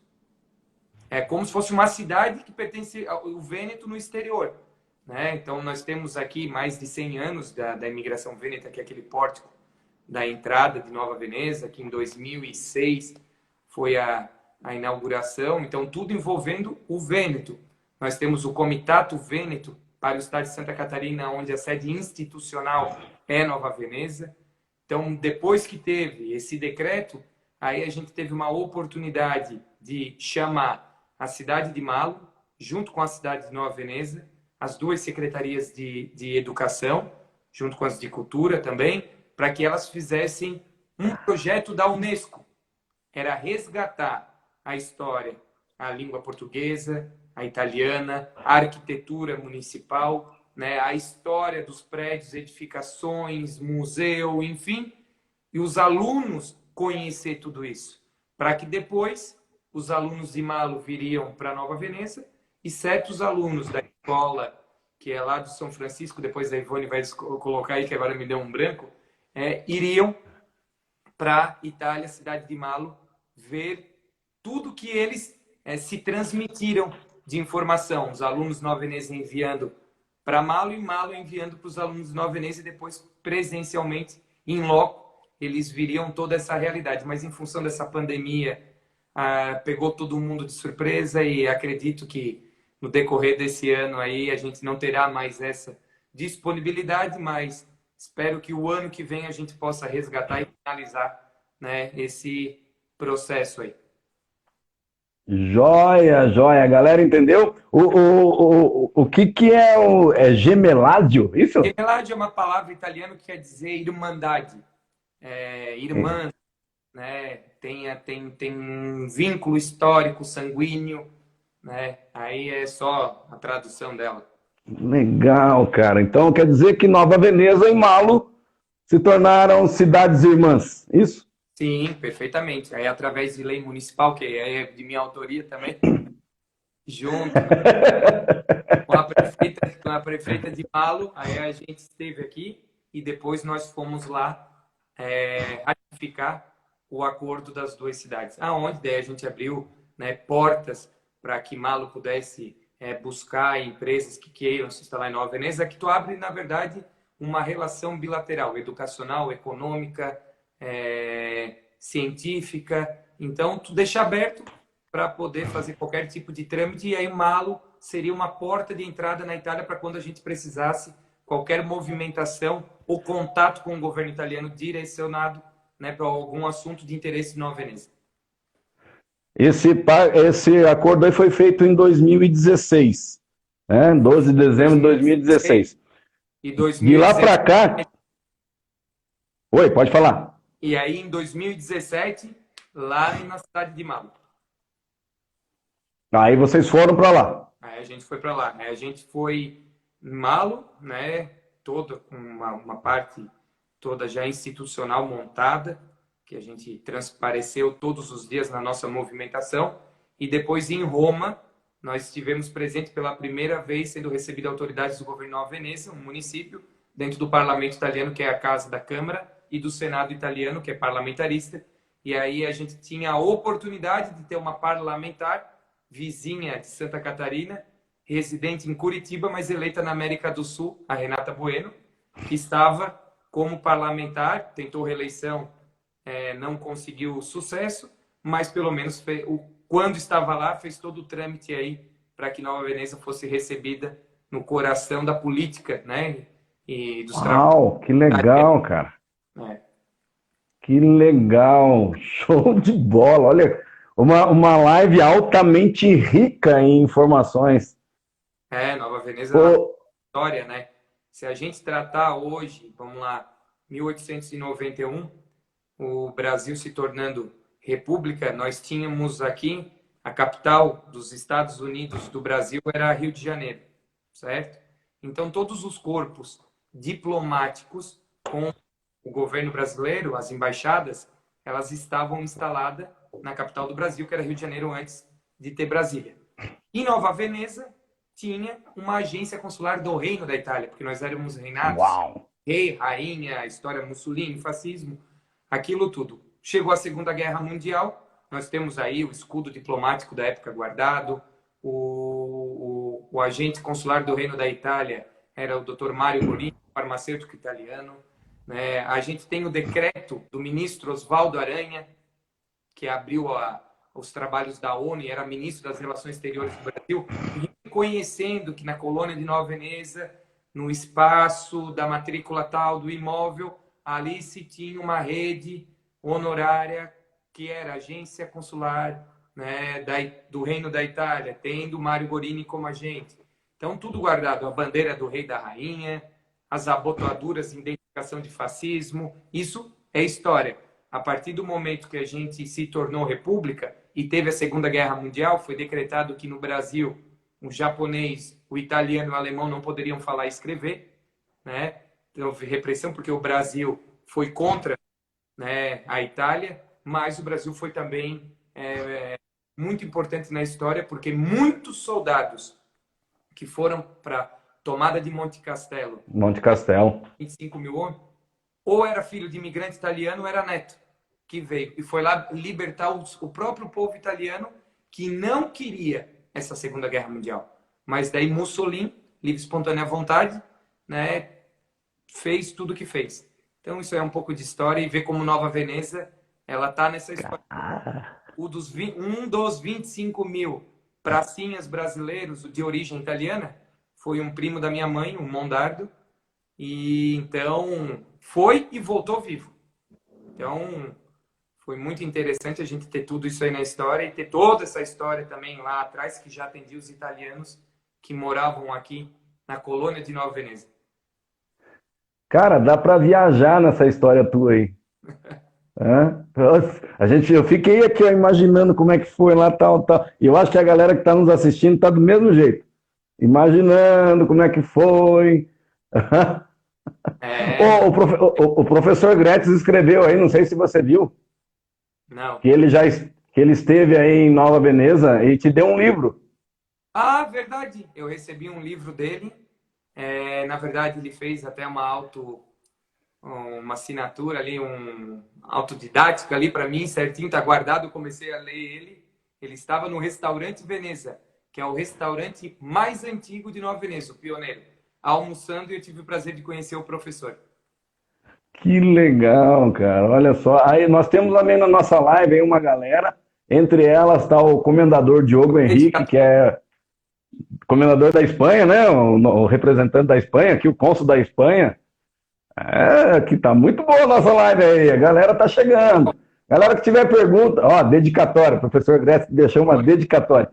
[SPEAKER 2] É como se fosse uma cidade que pertence ao Vêneto no exterior. Né? Então, nós temos aqui mais de 100 anos da imigração vêneta, que é aquele pórtico da entrada de Nova Veneza, que em 2006 foi a inauguração. Então, tudo envolvendo o Vêneto. Nós temos o Comitato Vêneto para o estado de Santa Catarina, onde a sede institucional é Nova Veneza. Então, depois que teve esse decreto, aí a gente teve uma oportunidade de chamar a cidade de Malo, junto com a cidade de Nova Veneza, as duas secretarias de educação, junto com as de cultura também, para que elas fizessem um projeto da Unesco. Era resgatar a história a língua portuguesa, a italiana, a arquitetura municipal, né, a história dos prédios, edificações, museu, enfim, e os alunos conhecer tudo isso, para que depois os alunos de Malo viriam para Nova Veneza e certos alunos da escola, que é lá do São Francisco, depois a Ivone vai colocar aí, que agora me deu um branco, iriam para Itália, cidade de Malo, ver tudo que eles se transmitiram de informação. Os alunos novenenses enviando para Malo e Malo enviando para os alunos novenenses e depois presencialmente, em loco, eles viriam toda essa realidade. Mas em função dessa pandemia, pegou todo mundo de surpresa e acredito que no decorrer desse ano aí a gente não terá mais essa disponibilidade, mas espero que o ano que vem a gente possa resgatar e finalizar, né, esse processo aí.
[SPEAKER 1] Joia, joia. Galera, entendeu? O que é gemeládio? Isso?
[SPEAKER 2] Gemeládio é uma palavra italiana que quer dizer irmandade. Irmã, né? Tem um vínculo histórico, sanguíneo, né? Aí é só a tradução dela.
[SPEAKER 1] Legal, cara. Então quer dizer que Nova Veneza e Malo se tornaram cidades irmãs, isso?
[SPEAKER 2] Sim, perfeitamente. Aí através de lei municipal, que é de minha autoria também, junto com a prefeita de Malo, aí a gente esteve aqui e depois nós fomos lá ratificar o acordo das duas cidades. Aonde daí a gente abriu, né, portas para que Malo pudesse buscar empresas que queiram se instalar em Nova Veneza, que tu abre, na verdade, uma relação bilateral, educacional, econômica, científica. Então, tu deixa aberto para poder fazer qualquer tipo de trâmite, e aí Malo seria uma porta de entrada na Itália para quando a gente precisasse qualquer movimentação ou contato com o governo italiano direcionado, né, para algum assunto de interesse de Nova Veneza.
[SPEAKER 1] Esse acordo aí foi feito em 2016, né? 12 de dezembro de 2016.
[SPEAKER 2] E 2017,
[SPEAKER 1] de lá para cá... Oi, pode falar.
[SPEAKER 2] E aí, em 2017, lá na cidade de Malo.
[SPEAKER 1] Aí vocês foram para lá.
[SPEAKER 2] Aí a gente foi para lá. Aí a gente foi em Malo, né? Toda com uma parte toda já institucional montada, que a gente transpareceu todos os dias na nossa movimentação. E depois em Roma, nós estivemos presentes pela primeira vez, sendo recebido autoridades do governo de Nova Veneza, um município, dentro do parlamento italiano, que é a Casa da Câmara, e do Senado italiano, que é parlamentarista. E aí a gente tinha a oportunidade de ter uma parlamentar vizinha de Santa Catarina, residente em Curitiba, mas eleita na América do Sul, a Renata Bueno, que estava como parlamentar, tentou reeleição, não conseguiu sucesso, mas pelo menos quando estava lá, fez todo o trâmite aí para que Nova Veneza fosse recebida no coração da política, né? E dos
[SPEAKER 1] Uau, que legal, cara. Que legal, show de bola. Olha, uma live altamente rica em informações.
[SPEAKER 2] Nova Veneza é uma história, né? Se a gente tratar hoje, vamos lá, 1891, o Brasil se tornando república, nós tínhamos aqui a capital dos Estados Unidos do Brasil era Rio de Janeiro, certo? Então todos os corpos diplomáticos com o governo brasileiro, as embaixadas, elas estavam instaladas na capital do Brasil, que era Rio de Janeiro, antes de ter Brasília. Em Nova Veneza tinha uma agência consular do Reino da Itália, porque nós éramos reinados.
[SPEAKER 1] Uau.
[SPEAKER 2] Rei, rainha, história Mussolini, fascismo, aquilo tudo. Chegou a Segunda Guerra Mundial, nós temos aí o escudo diplomático da época guardado, o agente consular do Reino da Itália era o Dr. Mário Gorini, farmacêutico italiano. Né? A gente tem o decreto do ministro Oswaldo Aranha, que abriu os trabalhos da ONU e era ministro das Relações Exteriores do Brasil, reconhecendo que na colônia de Nova Veneza, no espaço da matrícula tal do imóvel, ali se tinha uma rede honorária que era a agência consular, né, do Reino da Itália, tendo Mário Gorini como agente. Então, tudo guardado, a bandeira do rei e da rainha, as abotoaduras de identificação de fascismo, isso é história. A partir do momento que a gente se tornou república, e teve a Segunda Guerra Mundial, foi decretado que no Brasil o japonês, o italiano e o alemão não poderiam falar e escrever, né? Então, houve repressão porque o Brasil foi contra, né, a Itália, mas o Brasil foi também muito importante na história porque muitos soldados que foram para tomada de Monte Castelo, 25 mil homens, ou era filho de imigrante italiano ou era neto que veio e foi lá libertar o próprio povo italiano que não queria essa Segunda Guerra Mundial. Mas daí Mussolini, livre, espontânea vontade, né, fez tudo o que fez. Então isso é um pouco de história e ver como Nova Veneza ela tá nessa história. Um dos 25 mil pracinhas brasileiros de origem italiana foi um primo da minha mãe, um Mondardo, e então foi e voltou vivo. Então foi muito interessante a gente ter tudo isso aí na história e ter toda essa história também lá atrás, que já atendia os italianos que moravam aqui na colônia de Nova Veneza.
[SPEAKER 1] Cara, dá para viajar nessa história tua aí. Eu fiquei aqui ó, imaginando como é que foi lá, tal. E eu acho que a galera que está nos assistindo está do mesmo jeito. Imaginando como é que foi. O professor Gretz escreveu aí, não sei se você viu.
[SPEAKER 2] Não.
[SPEAKER 1] Que ele esteve aí em Nova Veneza e te deu um livro.
[SPEAKER 2] Ah, verdade. Eu recebi um livro dele. Na verdade, ele fez até uma assinatura ali, um autodidática ali para mim, certinho, tá guardado. Eu comecei a ler ele. Ele estava no restaurante Veneza, que é o restaurante mais antigo de Nova Veneza, o pioneiro. Almoçando e eu tive o prazer de conhecer o professor.
[SPEAKER 1] Que legal, cara. Olha só. Aí nós temos também na nossa live aí uma galera. Entre elas está o comendador Diogo Henrique, que é comendador da Espanha, né? O representante da Espanha, aqui o cônsul da Espanha. Que tá muito boa a nossa live aí. A galera tá chegando. Galera que tiver pergunta, ó, dedicatória. O professor Gretz deixou uma dedicatória.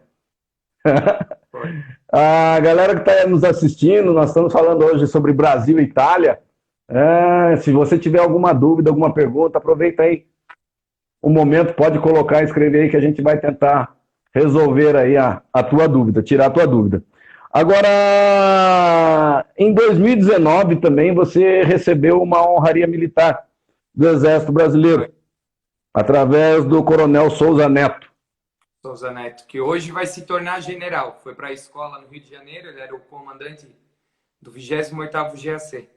[SPEAKER 1] A galera que está nos assistindo, nós estamos falando hoje sobre Brasil e Itália. Se você tiver alguma dúvida, alguma pergunta, aproveita aí o momento, pode colocar, escrever aí que a gente vai tentar resolver aí a tua dúvida, tirar a tua dúvida. Agora, em 2019 também você recebeu uma honraria militar do Exército Brasileiro, através do Coronel Souza Neto.
[SPEAKER 2] Souza Neto, que hoje vai se tornar general. Foi para a escola no Rio de Janeiro, ele era o comandante do 28º GAC.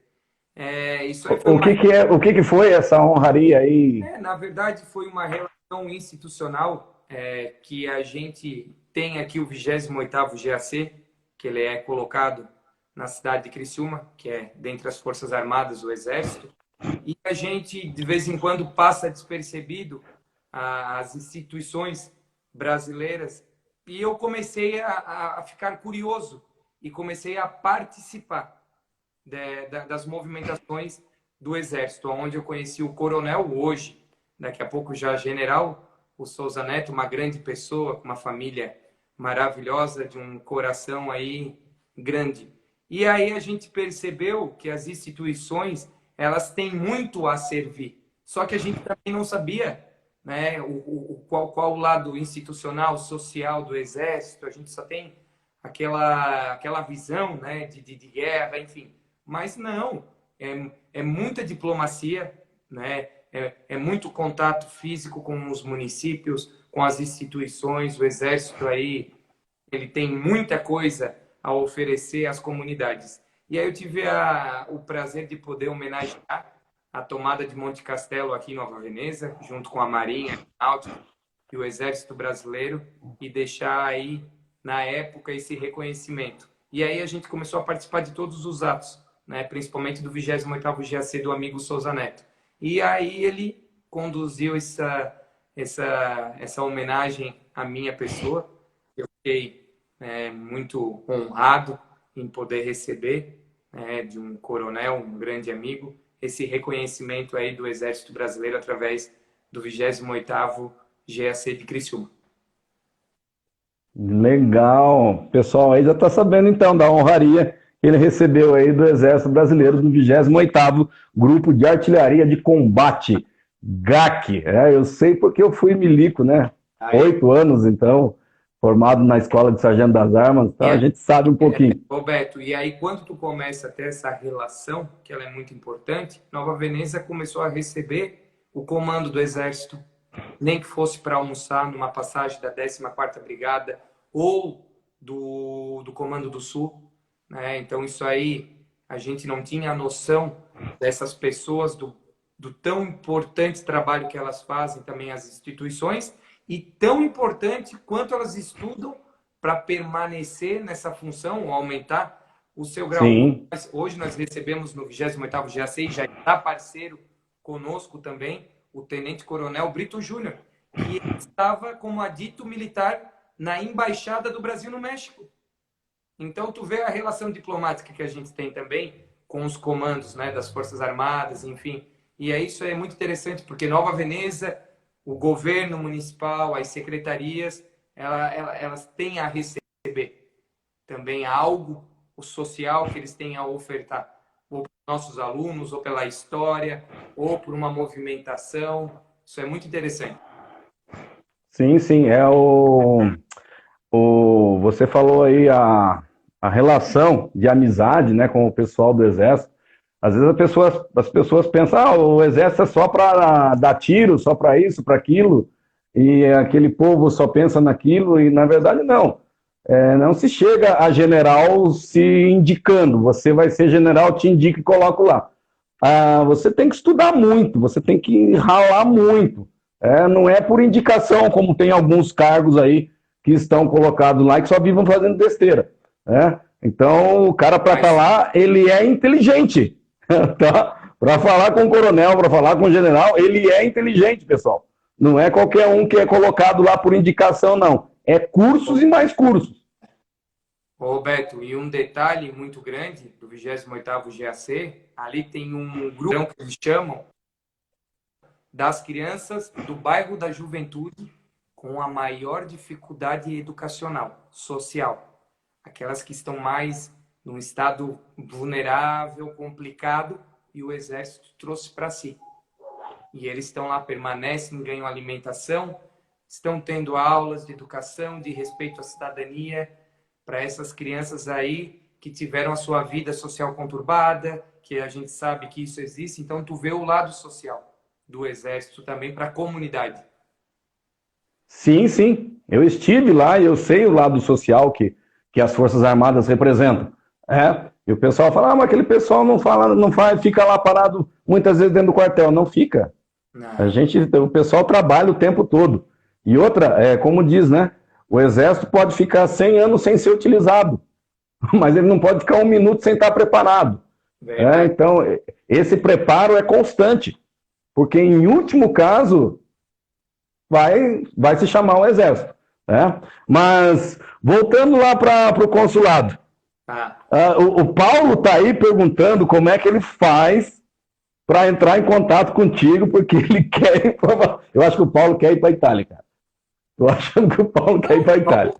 [SPEAKER 2] Isso aí foi
[SPEAKER 1] o que foi essa honraria aí?
[SPEAKER 2] Na verdade, foi uma relação institucional que a gente tem aqui o 28º GAC, que ele é colocado na cidade de Criciúma, que é dentre as Forças Armadas do Exército, e a gente, de vez em quando, passa despercebido as instituições brasileiras, e eu comecei a ficar curioso e comecei a participar das movimentações do Exército, onde eu conheci o coronel, hoje, daqui a pouco já general, o Souza Neto, uma grande pessoa, com uma família maravilhosa, de um coração aí grande. E aí a gente percebeu que as instituições, elas têm muito a servir, só que a gente também não sabia, né, qual o lado institucional, social do Exército. A gente só tem aquela visão, né, de guerra, enfim. Mas não, é muita diplomacia, né, é muito contato físico com os municípios, com as instituições. O Exército aí, ele tem muita coisa a oferecer às comunidades. E aí eu tive o prazer de poder homenagear a tomada de Monte Castelo aqui em Nova Veneza, junto com a Marinha, a Náutica e o Exército Brasileiro, e deixar aí, na época, esse reconhecimento. E aí a gente começou a participar de todos os atos, né, principalmente do 28º GAC do amigo Souza Neto. E aí ele conduziu essa homenagem à minha pessoa. Eu fiquei muito honrado em poder receber de um coronel, um grande amigo, esse reconhecimento aí do Exército Brasileiro através do 28º GAC de Criciúma.
[SPEAKER 1] Legal! Pessoal aí já está sabendo então da honraria que ele recebeu aí do Exército Brasileiro, do 28º Grupo de Artilharia de Combate, GAC. Eu sei porque eu fui milico, né?
[SPEAKER 2] Aí,
[SPEAKER 1] 8 anos, então, formado na Escola de Sargento das Armas, então a gente sabe um pouquinho.
[SPEAKER 2] Roberto, e aí quando tu começa a ter essa relação, que ela é muito importante, Nova Veneza começou a receber o comando do Exército, nem que fosse para almoçar numa passagem da 14ª Brigada ou do Comando do Sul, né? Então isso aí a gente não tinha a noção dessas pessoas, do tão importante trabalho que elas fazem também as instituições e tão importante quanto elas estudam para permanecer nessa função ou aumentar o seu grau.
[SPEAKER 1] Sim,
[SPEAKER 2] Hoje nós recebemos no 28º GAC, já está parceiro conosco também, o Tenente Coronel Brito Júnior, que estava como adito militar na Embaixada do Brasil no México. Então, tu vê a relação diplomática que a gente tem também com os comandos, né, das Forças Armadas, enfim. E é isso é muito interessante, porque Nova Veneza, o governo municipal, as secretarias, elas têm a receber também algo o social que eles têm a ofertar, ou para os nossos alunos, ou pela história, ou por uma movimentação. Isso é muito interessante.
[SPEAKER 1] sim, sim. Você falou aí a relação de amizade, né, com o pessoal do Exército. Às vezes as pessoas pensam, o Exército é só para dar tiro, só para isso, para aquilo, e aquele povo só pensa naquilo, e na verdade não. Não se chega a general se indicando, você vai ser general, te indica e coloca lá. Você tem que estudar muito, você tem que ralar muito. Não é por indicação, como tem alguns cargos aí que estão colocados lá que só vivam fazendo besteira. Então, o cara para estar lá, ele é inteligente. Tá? Para falar com o coronel, para falar com o general, ele é inteligente, pessoal. Não é qualquer um que é colocado lá por indicação, não. É cursos e mais cursos.
[SPEAKER 2] Roberto, e um detalhe muito grande do 28º GAC, ali tem um grupo que eles chamam das crianças do bairro da Juventude com a maior dificuldade educacional, social. Aquelas que estão mais num estado vulnerável, complicado, e o Exército trouxe para si. E eles estão lá, permanecem, ganham alimentação, estão tendo aulas de educação, de respeito à cidadania, para essas crianças aí que tiveram a sua vida social conturbada, que a gente sabe que isso existe. Então, tu vê o lado social do Exército também para a comunidade.
[SPEAKER 1] Sim, sim. Eu estive lá e eu sei o lado social que as Forças Armadas representam. E o pessoal fala, mas aquele pessoal não fala, não faz, fica lá parado muitas vezes dentro do quartel. Não fica. O pessoal trabalha o tempo todo. E outra, como diz, né? O Exército pode ficar 100 anos sem ser utilizado, mas ele não pode ficar 1 minuto sem estar preparado. Então, esse preparo é constante, porque em último caso vai se chamar um exército. Mas, voltando lá para o consulado, o Paulo está aí perguntando como é que ele faz para entrar em contato contigo, porque ele quer ir pra... Eu acho que o Paulo quer ir para a Itália, cara. Tô achando que o Paulo quer ir para a Itália.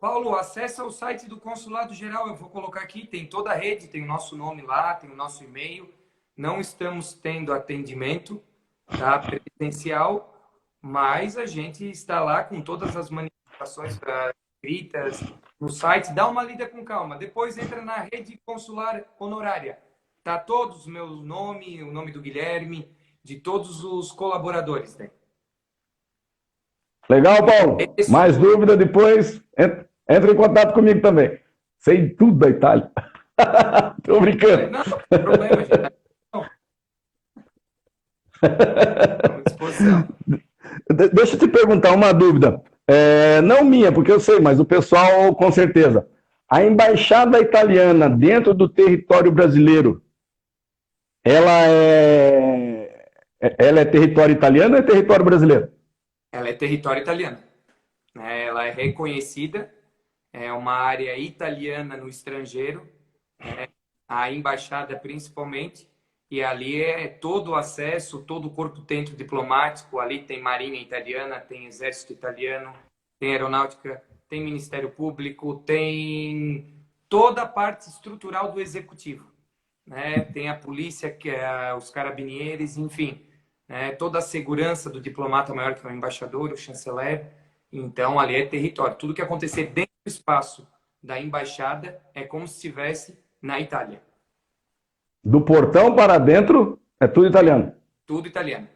[SPEAKER 2] Paulo, acessa o site do Consulado Geral, eu vou colocar aqui, tem toda a rede, tem o nosso nome lá, tem o nosso e-mail. Não estamos tendo atendimento, tá, presencial, mas a gente está lá com todas as manifestações escritas no site. Dá uma lida com calma. Depois entra na rede consular honorária. Tá todos os meus nomes, o nome do Guilherme, de todos os colaboradores, né?
[SPEAKER 1] Legal, Paulo. Mais dúvida depois, entra em contato comigo também. Sei tudo da Itália. Tô brincando.
[SPEAKER 2] Não, não tem problema, gente. Estamos à disposição.
[SPEAKER 1] Deixa eu te perguntar uma dúvida. Não minha, porque eu sei, mas o pessoal com certeza. A embaixada italiana dentro do território brasileiro, ela é território italiano ou é território brasileiro?
[SPEAKER 2] Ela é território italiano. Ela é reconhecida, é uma área italiana no estrangeiro, a embaixada principalmente, e ali é todo o acesso, todo o corpo dentro diplomático, ali tem marinha italiana, tem exército italiano, tem aeronáutica, tem Ministério Público, tem toda a parte estrutural do executivo. Tem a polícia, que é os carabinieri, enfim. né? Toda a segurança do diplomata maior, que é o embaixador, o chanceler. Então, ali é território. Tudo que acontecer dentro do espaço da embaixada é como se estivesse na Itália.
[SPEAKER 1] Do portão para dentro, é tudo italiano.
[SPEAKER 2] Tudo italiano.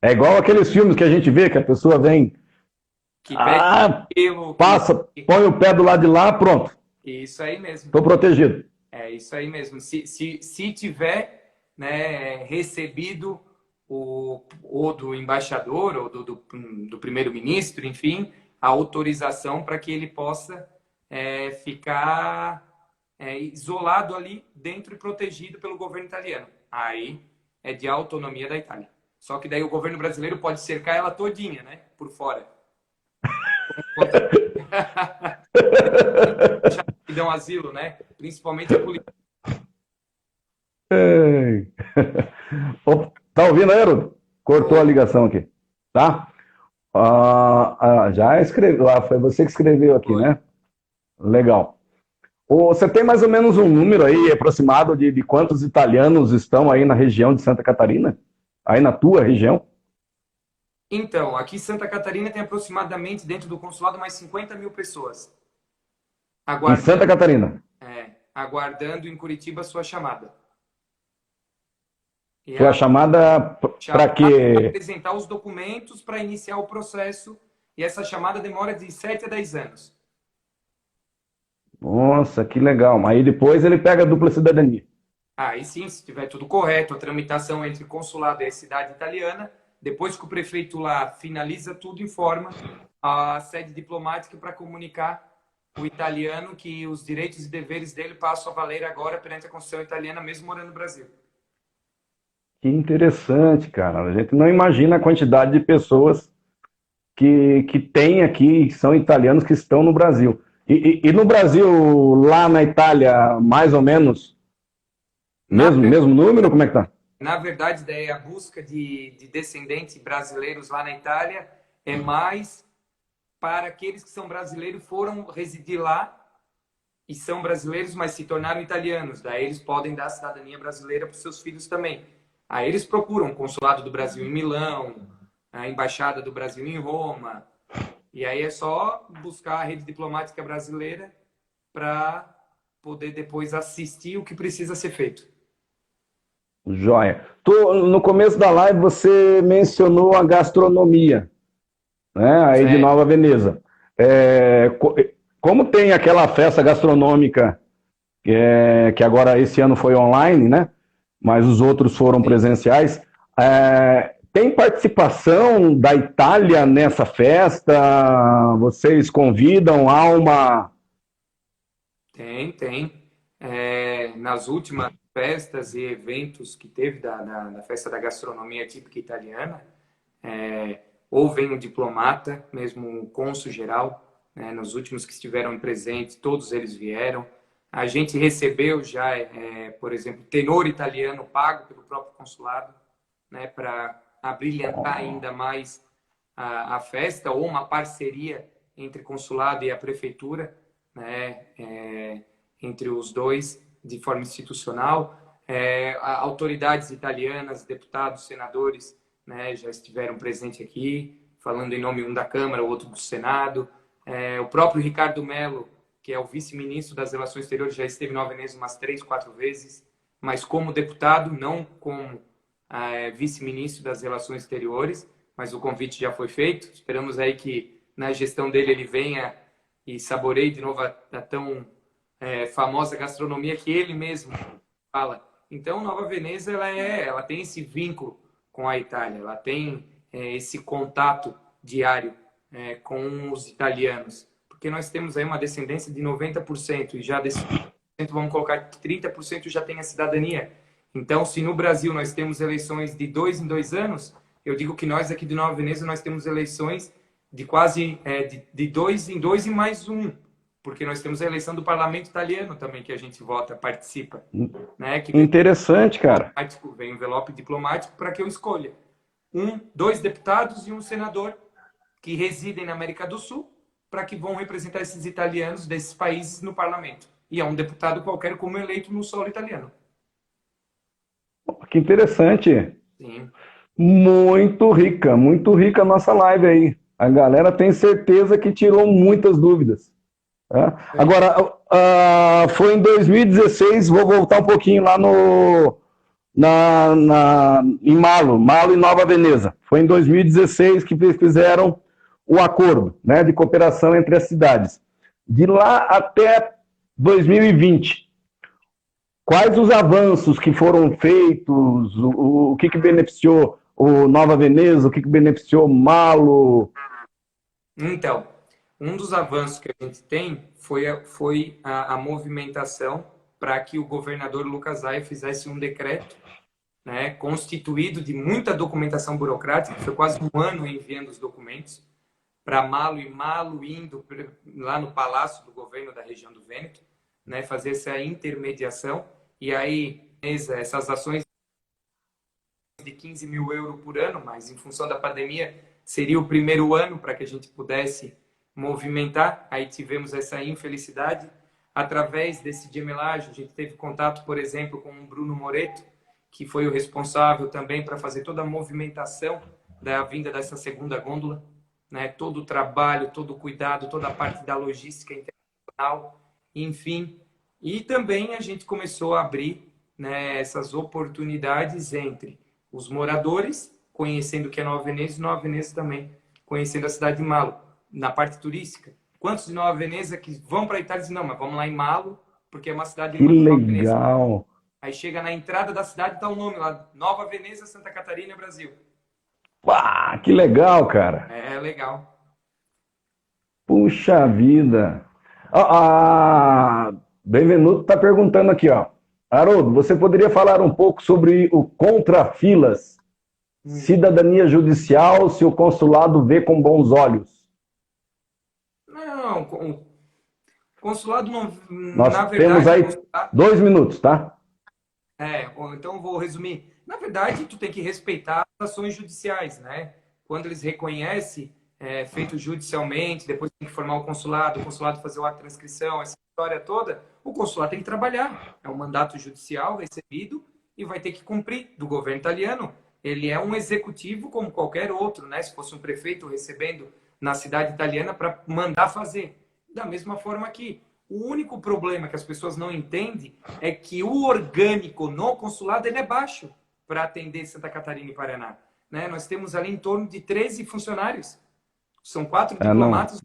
[SPEAKER 1] É igual aqueles filmes que a gente vê, que a pessoa vem,
[SPEAKER 2] Que pede pelo...
[SPEAKER 1] passa, põe o pé do lado de lá, pronto.
[SPEAKER 2] Isso aí mesmo.
[SPEAKER 1] Estou protegido.
[SPEAKER 2] É isso aí mesmo. Se tiver, né, recebido ou do embaixador ou do primeiro-ministro, enfim, a autorização para que ele possa ficar isolado ali dentro e protegido pelo governo italiano. Aí é de autonomia da Itália. Só que daí o governo brasileiro pode cercar ela todinha, né, por fora. Que dão asilo, né? Principalmente a polícia.
[SPEAKER 1] Tá ouvindo aí, Haroldo? Cortou a ligação aqui, tá? Já escreveu, foi você que escreveu aqui, né? Legal. Você tem mais ou menos um número aí aproximado de quantos italianos estão aí na região de Santa Catarina? Aí na tua região?
[SPEAKER 2] Então, aqui em Santa Catarina tem aproximadamente, dentro do consulado, mais 50 mil pessoas.
[SPEAKER 1] Em Santa Catarina?
[SPEAKER 2] Aguardando em Curitiba a sua chamada.
[SPEAKER 1] Sua chamada para quê?
[SPEAKER 2] Para apresentar os documentos para iniciar o processo. E essa chamada demora de 7 a 10 anos.
[SPEAKER 1] Nossa, que legal. Aí depois ele pega a dupla cidadania.
[SPEAKER 2] Aí sim, se tiver tudo correto, a tramitação entre o consulado e a cidade italiana, depois que o prefeito lá finaliza tudo, informa a sede diplomática para comunicar o italiano que os direitos e deveres dele passam a valer agora perante a Constituição italiana, mesmo morando no Brasil.
[SPEAKER 1] Que interessante, cara. A gente não imagina a quantidade de pessoas que tem aqui, que são italianos, que estão no Brasil. E no Brasil, lá na Itália, mais ou menos, mesmo número, como é que tá?
[SPEAKER 2] Na verdade, daí a busca de descendentes brasileiros lá na Itália é mais para aqueles que são brasileiros, foram residir lá e são brasileiros, mas se tornaram italianos. Daí eles podem dar a cidadania brasileira para os seus filhos também. Aí eles procuram o consulado do Brasil em Milão, a embaixada do Brasil em Roma. E aí é só buscar a rede diplomática brasileira para poder depois assistir o que precisa ser feito.
[SPEAKER 1] Joia. No começo da live você mencionou a gastronomia, né, aí de Nova Veneza. Como tem aquela festa gastronômica que agora esse ano foi online, né? Mas os outros foram presenciais. Tem participação da Itália nessa festa? Vocês convidam? Há uma...
[SPEAKER 2] Tem. Nas últimas festas e eventos que teve da Festa da Gastronomia Típica Italiana, houve um diplomata, mesmo o cônsul geral, né, nos últimos que estiveram presentes, todos eles vieram. A gente recebeu já, por exemplo, tenor italiano pago pelo próprio consulado, né, para abrilhantar ainda mais a festa, ou uma parceria entre consulado e a prefeitura, né, entre os dois, de forma institucional. Autoridades italianas, deputados, senadores, né, já estiveram presentes aqui, falando em nome um da Câmara, o outro do Senado. O próprio Ricardo Mello, que é o vice-ministro das Relações Exteriores, já esteve em Nova Veneza umas 3, 4 vezes, mas como deputado, não como vice-ministro das Relações Exteriores, mas o convite já foi feito. Esperamos aí que na gestão dele ele venha e saboreie de novo a tão famosa gastronomia que ele mesmo fala. Então, Nova Veneza ela tem esse vínculo com a Itália, ela tem esse contato diário com os italianos, porque nós temos aí uma descendência de 90%, e já desse 90%, vamos colocar que 30% já tem a cidadania. Então, se no Brasil nós temos eleições de 2 em 2 anos, eu digo que nós aqui de Nova Veneza nós temos eleições de quase de 2 em 2 e mais um, porque nós temos a eleição do parlamento italiano também, que a gente vota, participa. Né? Que
[SPEAKER 1] interessante, cara.
[SPEAKER 2] Vem um envelope diplomático para que eu escolha 2 deputados e um senador que residem na América do Sul, para que vão representar esses italianos desses países no parlamento. E é um deputado qualquer como eleito no solo italiano.
[SPEAKER 1] Que interessante.
[SPEAKER 2] Sim.
[SPEAKER 1] Muito rica a nossa live aí. A galera tem certeza que tirou muitas dúvidas. Tá? Agora, foi em 2016, vou voltar um pouquinho lá no, em Malo e Nova Veneza. Foi em 2016 que fizeram o acordo, né, de cooperação entre as cidades. De lá até 2020, quais os avanços que foram feitos, o que beneficiou o Nova Veneza, o que beneficiou Malo?
[SPEAKER 2] Então, um dos avanços que a gente tem foi a movimentação para que o governador Lucas Ayer fizesse um decreto, né, constituído de muita documentação burocrática, foi quase um ano enviando os documentos para Malo, e Malo indo lá no Palácio do Governo da região do Vêneto, né, fazer essa intermediação, e aí essas ações de 15 mil euros por ano, mas em função da pandemia seria o primeiro ano para que a gente pudesse movimentar, aí tivemos essa infelicidade. Através desse gemelagem, a gente teve contato, por exemplo, com o Bruno Moreto, que foi o responsável também para fazer toda a movimentação da vinda dessa segunda gôndola, né? Todo o trabalho, todo o cuidado, toda a parte da logística internacional, enfim. E também a gente começou a abrir, né, essas oportunidades entre os moradores, conhecendo o que é Nova Veneza, e Nova Veneza também conhecendo a cidade de Malo, na parte turística. Quantos de Nova Veneza que vão para a Itália e dizem, não, mas vamos lá em Malo, porque é uma cidade
[SPEAKER 1] Que
[SPEAKER 2] irmã de Nova Veneza.
[SPEAKER 1] legal!
[SPEAKER 2] Aí chega na entrada da cidade e está o nome lá, Nova Veneza, Santa Catarina, Brasil.
[SPEAKER 1] Pá, que legal, cara!
[SPEAKER 2] É legal.
[SPEAKER 1] Puxa vida! A Benvenuto está perguntando aqui, ó. Haroldo, você poderia falar um pouco sobre o contrafilas, cidadania judicial, se o consulado vê com bons olhos?
[SPEAKER 2] Não, o consulado não...
[SPEAKER 1] Nós
[SPEAKER 2] na
[SPEAKER 1] temos
[SPEAKER 2] verdade,
[SPEAKER 1] aí
[SPEAKER 2] consulado,
[SPEAKER 1] 2 minutos, tá?
[SPEAKER 2] então vou resumir. Na verdade, tu tem que respeitar as ações judiciais, né? Quando eles reconhecem, feito judicialmente, depois tem que formar o consulado fazer a transcrição, essa história toda, o consulado tem que trabalhar. É um mandato judicial recebido e vai ter que cumprir do governo italiano. Ele é um executivo como qualquer outro, né? Se fosse um prefeito recebendo na cidade italiana para mandar fazer. Da mesma forma que o único problema que as pessoas não entendem é que o orgânico no consulado ele é baixo para atender Santa Catarina e Paraná. Né? Nós temos ali em torno de 13 funcionários. São 4
[SPEAKER 1] Não,
[SPEAKER 2] diplomatas,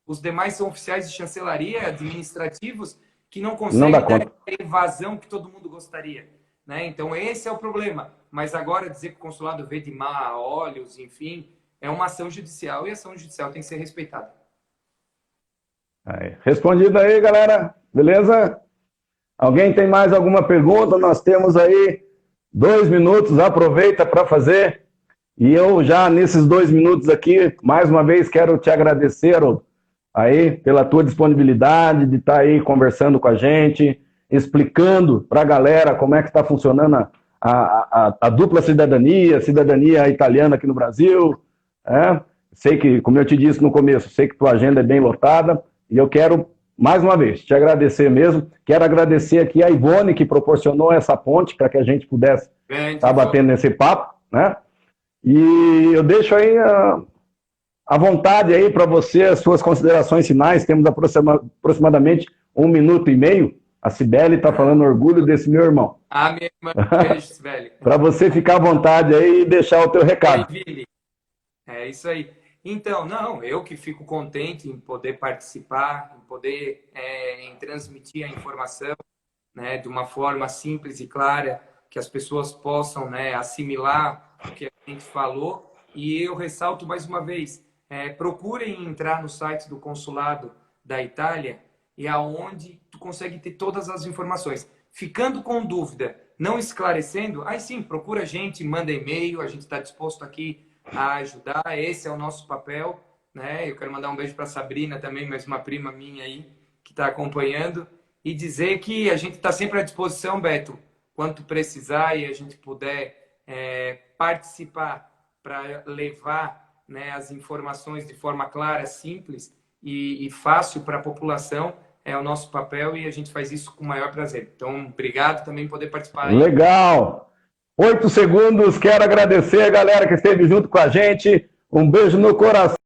[SPEAKER 2] os demais são oficiais de chancelaria, administrativos, que não
[SPEAKER 1] não dá
[SPEAKER 2] conseguem dar
[SPEAKER 1] conta.
[SPEAKER 2] a evasão que todo mundo gostaria. Né? Então, esse é o problema. Mas agora, dizer que o consulado vê de má olhos, enfim, é uma ação judicial e a ação judicial tem que ser respeitada.
[SPEAKER 1] Aí. Respondido aí, galera. Beleza? Alguém tem mais alguma pergunta? Nós temos aí 2 minutos. Aproveita para fazer. E eu já, nesses 2 minutos aqui, mais uma vez quero te agradecer, Haroldo, aí, pela tua disponibilidade de estar aí conversando com a gente, explicando para a galera como é que está funcionando a dupla cidadania, cidadania italiana aqui no Brasil. Sei que, como eu te disse no começo, sei que tua agenda é bem lotada, e eu quero, mais uma vez, te agradecer mesmo. Quero agradecer aqui a Ivone, que proporcionou essa ponte para que a gente pudesse estar batendo nesse papo, né? E eu deixo aí à vontade aí para você as suas considerações finais. Temos aproximadamente 1 minuto e meio. A Cibele está falando orgulho desse meu irmão.
[SPEAKER 2] Minha irmã, beijo, Cibele.
[SPEAKER 1] Para você ficar à vontade aí e deixar o teu recado.
[SPEAKER 2] É isso aí. Então, não, eu que fico contente em poder participar, em poder em transmitir a informação, né, de uma forma simples e clara, que as pessoas possam, né, assimilar o que a gente falou. E eu ressalto mais uma vez, procurem entrar no site do Consulado da Itália, e aonde tu consegue ter todas as informações. Ficando com dúvida, não esclarecendo, aí sim, procura a gente, manda e-mail, a gente está disposto aqui a ajudar, esse é o nosso papel, né? Eu quero mandar um beijo para a Sabrina também, mais uma prima minha aí, que está acompanhando, e dizer que a gente está sempre à disposição, Beto, quanto precisar e a gente puder participar para levar, né, as informações de forma clara, simples e fácil para a população, é o nosso papel e a gente faz isso com o maior prazer. Então, obrigado também por poder participar aí.
[SPEAKER 1] Legal! 8 segundos. Quero agradecer a galera que esteve junto com a gente. Um beijo no coração.